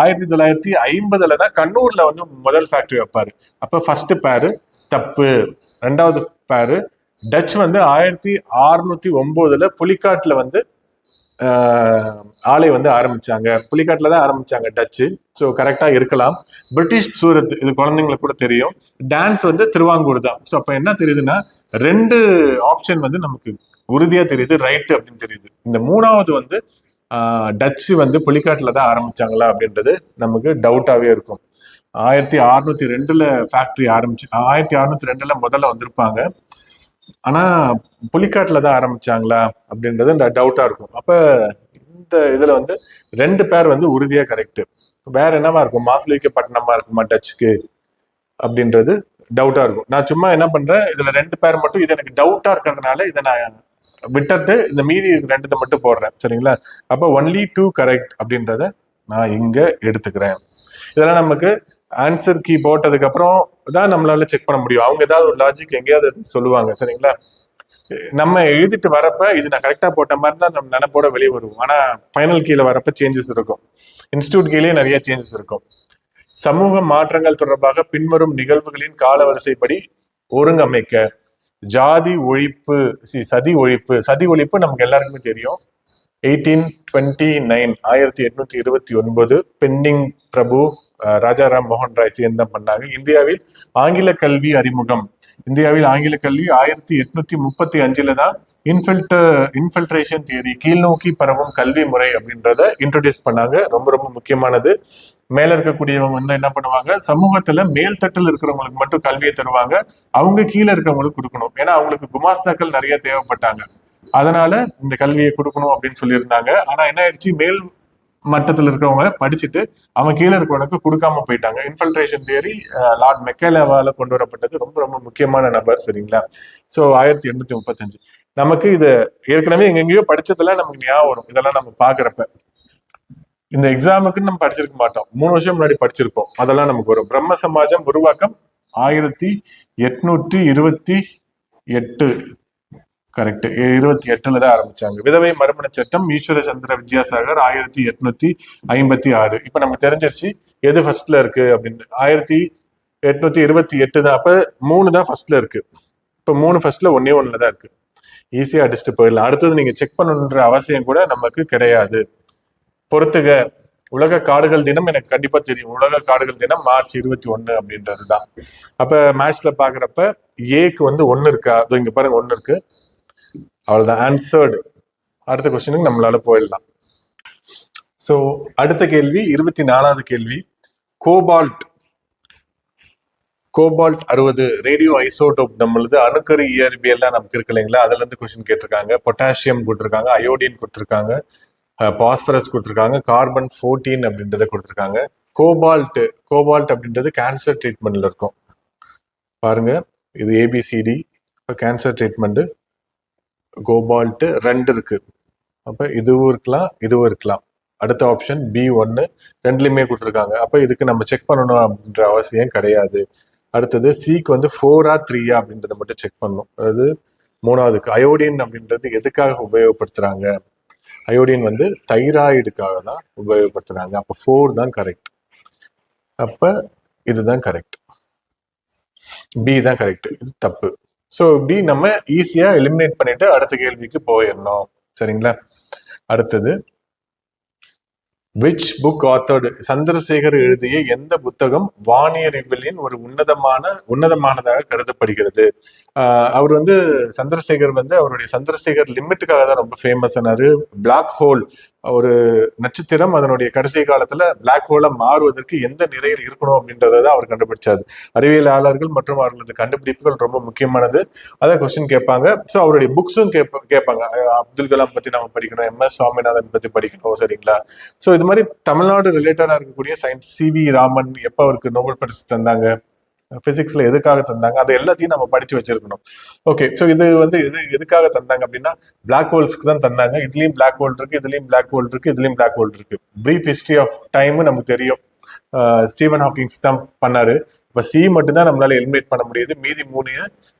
1950 தான் கண்ணூர்ல வந்து முதல் ஃபேக்டரி வைப்பாரு. அப்ப ஃபர்ஸ்ட் பேரு தப்பு. 2வது பேரு டச் வந்து 1609 புலிக்காட்டுல வந்து ஆலை வந்து ஆரம்பிச்சாங்க. புலிக்காட்டுல தான் ஆரம்பிச்சாங்க டச்சு. ஸோ கரெக்டா இருக்கலாம். பிரிட்டிஷ் சூரத், இது குழந்தைங்களுக்கு கூட தெரியும். டான்ஸ் வந்து திருவாங்கூர் தான். ஸோ அப்ப என்ன தெரியுதுன்னா 2 ஆப்ஷன் வந்து நமக்கு உறுதியா தெரியுது, ரைட் அப்படின்னு தெரியுது. இந்த 3வது வந்து டச்சு வந்து புலிக்காட்டுல தான் ஆரம்பிச்சாங்களா அப்படின்றது நமக்கு டவுட்டாவே இருக்கும். 1602 ஃபேக்டரி ஆரம்பிச்சு, 1602 முதல்ல வந்திருப்பாங்க. ஆனா புலிக்காட்டுல தான் ஆரம்பிச்சாங்களா அப்படின்றது டவுட்டா இருக்கும். அப்ப இந்த இதுல வந்து 2 பேர் வந்து உறுதியா கரெக்ட். வேற என்னவா இருக்கும்? மாசுலிக்கப்பட்டினமா இருக்குமா டச்சுக்கு அப்படின்றது டவுட்டா இருக்கும். நான் சும்மா என்ன பண்றேன், இதுல 2 பேர் மட்டும், இது எனக்கு டவுட்டா இருக்கிறதுனால இதை நான் விட்டுட்டு இந்த மீதி 2 மட்டும் போடுறேன். சரிங்களா? அப்ப ஒன்லி 2 கரெக்ட் அப்படின்றத நான் இங்க எடுத்துக்கிறேன். இதெல்லாம் நமக்கு ஆன்சர் கீ போட்டதுக்கு அப்புறம் தான் நம்மளால செக் பண்ண முடியும். அவங்க ஏதாவது ஒரு லாஜிக் எங்கேயாவது சொல்லுவாங்க. சரிங்களா? நம்ம எழுதிட்டு வரப்ப இது நான் கரெக்டா போட்ட மாதிரி தான் நம்ம நினைப்போட வெளியே வருவோம். ஆனா ஃபைனல் கீழே வரப்ப சேஞ்சஸ் இருக்கும். இன்ஸ்டிடியூட் கீழே நிறைய சேஞ்சஸ் இருக்கும். சமூக மாற்றங்கள் தொடர்பாக பின்வரும் நிகழ்வுகளின் கால வரிசைப்படி ஒருங்கமைக்க. ஜாதி ஒழிப்பு, சதி ஒழிப்பு. சதி ஒழிப்பு நமக்கு எல்லாருக்குமே தெரியும். 1829 1829 பென்னிங் பிரபு ராஜாராம் மோகன் ராய் சேர்ந்து பண்ணாங்க. இந்தியாவில் ஆங்கில கல்வி அறிமுகம். இந்தியாவில் ஆங்கில கல்வி 1835 தான் இன்ஃபில்ட்ரேஷன் தியரி, கீழ்நோக்கி பரவும் கல்வி முறை அப்படின்றத இன்ட்ரோடியூஸ் பண்ணாங்க. ரொம்ப ரொம்ப முக்கியமானது. மேல இருக்கக்கூடியவங்க வந்து என்ன பண்ணுவாங்க, சமூகத்துல மேல் தட்டில் இருக்கிறவங்களுக்கு மட்டும் கல்வியை தருவாங்க, அவங்க கீழே இருக்கிறவங்களுக்கு கொடுக்கணும். ஏன்னா அவங்களுக்கு குமாஸ்தாக்கள் நிறைய தேவைப்பட்டாங்க. அதனால இந்த கல்வியை கொடுக்கணும் அப்படின்னு சொல்லியிருந்தாங்க. ஆனா என்ன ஆயிடுச்சு, மேல் மட்டத்தில் இருக்கிறவங்க படிச்சுட்டு அவன் கீழே இருக்கிறவனுக்கு கொடுக்காம போயிட்டாங்க. இன்ஃபில்ட்ரேஷன் தியரி லார்ட் மெக்கலேவால கொண்டு வரப்பட்டது. ரொம்ப ரொம்ப முக்கியமான நபர். சரிங்களா? ஸோ 1835 நமக்கு இது ஏற்கனவே எங்கெங்கயோ படிச்சதெல்லாம் நமக்கு ஞாபகம் வரும். இதெல்லாம் நம்ம பாக்குறப்ப இந்த எக்ஸாமுக்கு நம்ம படிச்சிருக்க மாட்டோம், 3 வருஷம் முன்னாடி படிச்சிருப்போம். அதெல்லாம் நமக்கு வரும். பிரம்ம சமாஜம் உருவாக்கம் 1828 கரெக்ட், 28 தான் ஆரம்பிச்சாங்க. விதவை மறுமண சட்டம் ஈஸ்வர சந்திர வித்யாசாகர் 1856. இப்ப நமக்கு தெரிஞ்சிருச்சு எது ஃபர்ஸ்ட்ல இருக்கு அப்படின்னு. 1828 தான். அப்ப 3 தான் ஃபர்ஸ்ட்ல இருக்கு. இப்ப 3 ஃபர்ஸ்ட்ல 1 தான் இருக்கு. ஈஸியா அடிச்சுட்டு போயிடலாம். அடுத்தது நீங்க செக் பண்ணணுன்ற அவசியம் கூட நமக்கு கிடையாது. பொறுத்துக. உலக காடுகள் தினம் எனக்கு கண்டிப்பா தெரியும். உலக காடுகள் தினம் மார்ச் 21 அப்படின்றதுதான். அப்ப மேட்ச்ல பாக்குறப்ப ஏக்கு வந்து 1 இருக்கா? அது இங்க பாருங்க 1 இருக்கு. அவ்வளவுதான் ஆன்சர்டு. அடுத்த கொஸ்டினுக்கு நம்மளால போயிடலாம். சோ அடுத்த கேள்வி 24வது கேள்வி. கோபால்ட் 60 ரேடியோ ஐசோடோப் நம்மளது அணுக்கரு இயற்பியல்லாம் நமக்கு இருக்கு இல்லைங்களா? அதுல இருந்து கொஸ்டின் கேட்டிருக்காங்க. பொட்டாசியம் கொடுத்திருக்காங்க, அயோடின் கொடுத்திருக்காங்க, பாஸ்பரஸ் கொடுத்திருக்காங்க, கார்பன் 14 அப்படின்றத கொடுத்திருக்காங்க. கோபால்ட் அப்படின்றது கேன்சர் ட்ரீட்மெண்ட்ல இருக்கும். பாருங்க, இது ஏபிசிடி. இப்போ கேன்சர் ட்ரீட்மெண்ட் கோபால்ட் 2 இருக்கு. அப்ப இதுவும் இருக்கலாம், இதுவும் இருக்கலாம். அடுத்த ஆப்ஷன் B1 ரெண்டுலயுமே கொடுத்துருக்காங்க. அப்ப இதுக்கு நம்ம செக் பண்ணணும் அப்படின்ற அவசியம் கிடையாது. அடுத்தது சிக்கு வந்து 4ஆ 3ஆ அப்படின்றத மட்டும் செக் பண்ணணும். அதாவது 3வதுக்கு அயோடின் அப்படின்றது எதுக்காக உபயோகப்படுத்துறாங்க? அயோடின் வந்து தைராய்டுக்காக தான் உபயோகப்படுத்துறாங்க. அப்ப 4 தான் கரெக்ட். அப்ப இதுதான் கரெக்ட். பி தான் கரெக்ட். இது தப்பு. ஸோ பி நம்ம ஈஸியா எலிமினேட் பண்ணிட்டு அடுத்த கேள்விக்கு போயிடணும். சரிங்களா? அடுத்தது விச் புக் ஆத்தர்டு சந்திரசேகர் எழுதிய எந்த புத்தகம் வானியறிவியலின் ஒரு உன்னதமானதாக கருதப்படுகிறது? அவர் வந்து சந்திரசேகர் வந்து அவருடைய சந்திரசேகர் லிமிட்டுக்காக தான் ரொம்ப ஃபேமஸ் ஆனாரு. பிளாக் ஹோல், ஒரு நட்சத்திரம் அதனுடைய கடைசி காலத்துல பிளாக் ஹோலா மாறுவதற்கு எந்த நிலையில் இருக்கணும் அப்படின்றத அவர் கண்டுபிடிச்சாரு. அறிவியலாளர்கள் மற்றும் அவர்களது கண்டுபிடிப்புகள் ரொம்ப முக்கியமானது. அதான் கொஸ்டின் கேட்பாங்க. ஸோ அவருடைய புக்ஸும் கேட்பாங்க. அப்துல் கலாம் பத்தி நம்ம படிக்கணும், MS சுவாமிநாதன் பத்தி படிக்கணும். சரிங்களா? ஸோ இது மாதிரி தமிழ்நாடு ரிலேட்டடா இருக்கக்கூடிய சயின்ஸ், CV ராமன் எப்ப அவருக்கு நோபல் பரிசு தந்தாங்க, பிசிக்ஸ்ல எதுக்காக தந்தாங்க, அது எல்லாத்தையும் நம்ம படிச்சு வச்சிருக்கணும். ஓகே, ஸோ இது வந்து எதுக்காக தந்தாங்க அப்படின்னா பிளாக் ஹோல்ஸ்க்கு தான் தந்தாங்க. இதுலயும் பிளாக் ஹோல் இருக்கு, இதுலயும் பிளாக் ஹோல் இருக்கு, இதுலயும் பிளாக் ஹோல் இருக்கு. பிரீஃப் ஹிஸ்டரி ஆஃப் டைம் நமக்கு தெரியும், ஸ்டீவன் ஹாக்கிங்ஸ் தான் பண்ணாரு. இப்போ சி மட்டும் தான் நம்மளால எலிமினேட் பண்ண முடியுது. மீதி 3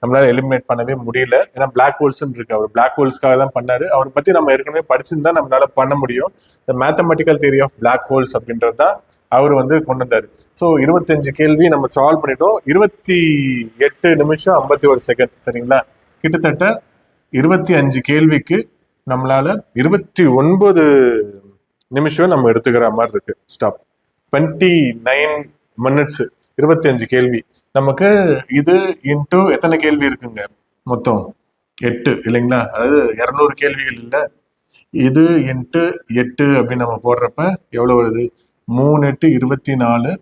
நம்மளால எலிமினேட் பண்ணவே முடியல. ஏன்னா பிளாக் ஹோல்ஸ் இருக்கு. அவர் பிளாக் ஹோல்ஸ்க்காக தான் பண்ணாரு. அவரை பத்தி நம்ம ஏற்கனவே படிச்சிருந்தா நம்மளால பண்ண முடியும். இந்த mathematical theory of black holes அப்படின்றது தான் அவர் வந்து கொண்டு வந்தாரு. ஸோ 25 கேள்வி நம்ம சால்வ் பண்ணிட்டோம். 28 நிமிஷம் 51 செகண்ட். சரிங்களா? கிட்டத்தட்ட 25 கேள்விக்கு நம்மளால 29 நிமிஷம் நம்ம எடுத்துக்கிற மாதிரி இருக்கு. ஸ்டாப். 29 மினிட்ஸ் 25 கேள்வி. நமக்கு இது இன்டூ எத்தனை கேள்வி இருக்குங்க? மொத்தம் 8 இல்லைங்களா? அதாவது 200 கேள்விகள் இல்லை. இது இன்ட்டு 8 அப்படின்னு நம்ம போடுறப்ப எவ்வளவு வருது? 3 8 24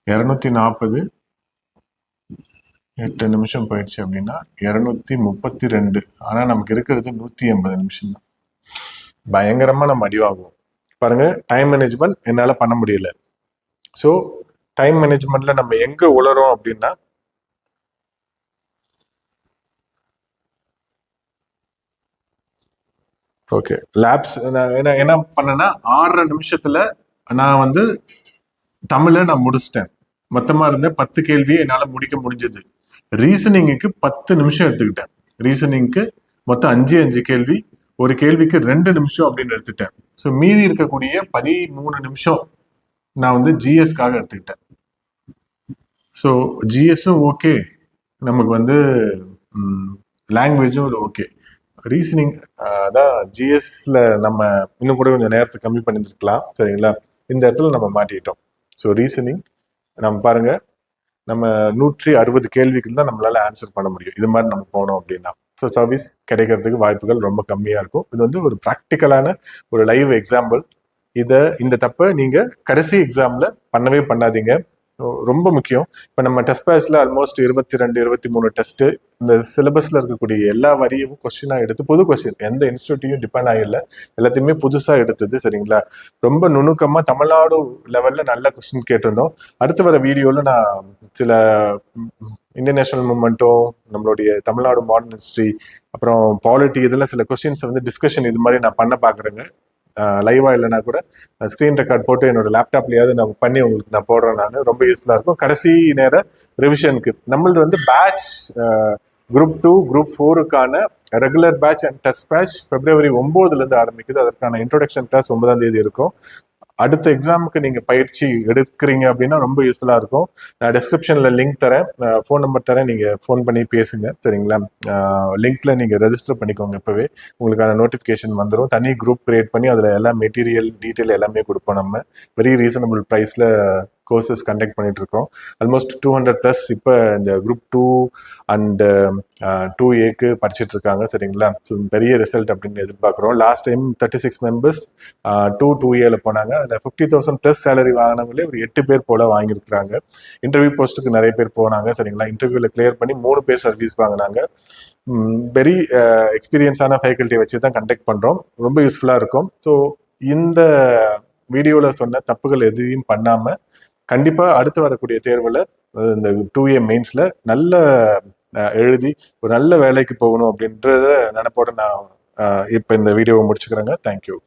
240. 8 நிமிஷம் போயிடுச்சு அப்படின்னா 232. ஆனா நமக்கு இருக்கிறது 180 நிமிஷம் தான். பயங்கரமா நம்ம அடிவாங்குவோம். பாருங்க, டைம் மேனேஜ்மெண்ட் என்னால பண்ண முடியல. ஸோ டைம் மேனேஜ்மெண்ட்ல நம்ம எங்க உளறோம் அப்படின்னா, ஓகே லேப்ஸ் என்ன பண்ணேன்னா 6.5 நிமிஷத்துல நான் வந்து தமிழை நான் முடிச்சிட்டேன். மொத்தமா இருந்த 10 கேள்வியை என்னால முடிக்க முடிஞ்சது. ரீசனிங்குக்கு 10 நிமிஷம் எடுத்துக்கிட்டேன். ரீசனிங்க்கு மொத்தம் 5 கேள்வி, ஒரு கேள்விக்கு 2 நிமிஷம் அப்படின்னு எடுத்துட்டேன். ஸோ மீதி இருக்கக்கூடிய 13 நிமிஷம் நான் வந்து ஜிஎஸ்க்காக எடுத்துக்கிட்டேன். ஸோ ஜிஎஸும் ஓகே, நமக்கு வந்து லாங்குவேஜும் ஓகே. ரீசனிங் அதான் ஜிஎஸ்ல நம்ம இன்னும் கூட கொஞ்சம் நேரத்தை கம்மி பண்ணியிருக்கலாம். சரிங்களா? இந்த இடத்துல நம்ம மாட்டிக்கிட்டோம். ஸோ ரீசனிங் நம்ம பாருங்க, நம்ம 160 கேள்விக்கு தான் நம்மளால ஆன்சர் பண்ண முடியும். இது மாதிரி நம்ம போனோம் அப்படின்னா ஸோ சர்வீஸ் கிடைக்கிறதுக்கு வாய்ப்புகள் ரொம்ப கம்மியா இருக்கும். இது வந்து ஒரு ப்ராக்டிக்கலான ஒரு லைவ் எக்ஸாம்பிள். இந்த தப்பை நீங்க கடைசி எக்ஸாம்ல பண்ணவே பண்ணாதீங்க. ரொம்ப முக்கியம். இப்போ நம்ம டெஸ்ட் பேட்ச்ல ஆல்மோஸ்ட் 22 23 டெஸ்ட் இந்த சிலபஸ்ல இருக்கக்கூடிய எல்லா வரியும் கொஸ்டினா எடுத்து புது கொஸ்டின், எந்த இன்ஸ்டியூட்டையும் டிபெண்ட் ஆகல, எல்லாத்தையுமே புதுசா எடுத்தது. சரிங்களா? ரொம்ப நுணுக்கமா தமிழ்நாடு லெவல்ல நல்ல கொஸ்டின் கேட்டிருந்தோம். அடுத்து வர வீடியோல நான் சில இன்டர்நேஷனல் மூமெண்ட்டும் நம்மளுடைய தமிழ்நாடு மாடர்ன் ஹிஸ்டரி அப்புறம் பாலிட்டி இதெல்லாம் சில கொஸ்டின்ஸ் வந்து டிஸ்கஷன் இது மாதிரி நான் பண்ண பாக்குறேங்க. லைவா இல்லைனா கூட ஸ்க்ரீன் ரெக்கார்ட் போட்டு என்னோட லேப்டாப்லயாவது நான் பண்ணி உங்களுக்கு நான் போடுறேன். நான் ரொம்ப யூஸ்ஃபுல்லா இருக்கும் கடைசி நேர ரிவிஷனுக்கு. நம்மளது வந்து பேட்ச் குரூப் 2 குரூப் 4க்கான regular batch and test batch February 9 இருந்து ஆரம்பிக்குது. அதற்கான இன்ட்ரோடக்ஷன் கிளாஸ் 9ஆம் தேதி இருக்கும். அடுத்த எக்ஸாமுக்கு நீங்க பயிற்சி எடுக்கிறீங்க அப்படின்னா ரொம்ப யூஸ்ஃபுல்லா இருக்கும். நான் டிஸ்கிரிப்ஷன்ல லிங்க் தரேன், ஃபோன் நம்பர் தரேன், நீங்க ஃபோன் பண்ணி பேசுங்க. சரிங்களா? லிங்க்ல நீங்க ரெஜிஸ்டர் பண்ணிக்கோங்க. இப்பவே உங்களுக்கான நோட்டிபிகேஷன் வந்துடும். தனி குரூப் கிரியேட் பண்ணி அதுல எல்லா மெட்டீரியல் டீட்டெயில் எல்லாமே கொடுப்போம். நம்ம வெரி ரீசனபிள் ப்ரைஸ்ல கோர்சஸ் கண்டக்ட் பண்ணிட்டு இருக்கோம். ஆல்மோஸ்ட் 200+ இப்போ இந்த குரூப் 2 அண்ட் 2Aக்கு படிச்சுட்டு இருக்காங்க. சரிங்களா? ஸோ பெரிய ரிசல்ட் அப்படின்னு எதிர்பார்க்குறோம். லாஸ்ட் டைம் 36 மெம்பர்ஸ் 2Aல போனாங்க. அதில் 50,000+ சேலரி வாங்கினவங்களே ஒரு 8 பேர் போல வாங்கியிருக்கிறாங்க. இன்டர்வியூ போஸ்ட்டுக்கு நிறைய பேர் போனாங்க. சரிங்களா? இன்டர்வியூல கிளியர் பண்ணி 3 பேர் சர்வீஸ் வாங்கினாங்க. வெரி எக்ஸ்பீரியன்ஸான ஃபேக்கல்ட்டியை வச்சு தான் கண்டக்ட் பண்ணுறோம். ரொம்ப யூஸ்ஃபுல்லாக இருக்கும். ஸோ இந்த வீடியோவில் சொன்ன தப்புகள் எதையும் பண்ணாமல் கண்டிப்பாக அடுத்து வரக்கூடிய தேர்வில் இந்த 2A மெயின்ஸில் நல்ல எழுதி ஒரு நல்ல வேலைக்கு போகணும் அப்படின்றத நினைப்போட நான் இப்போ இந்த வீடியோவை முடிச்சுக்கிறேங்க. தேங்க்யூ.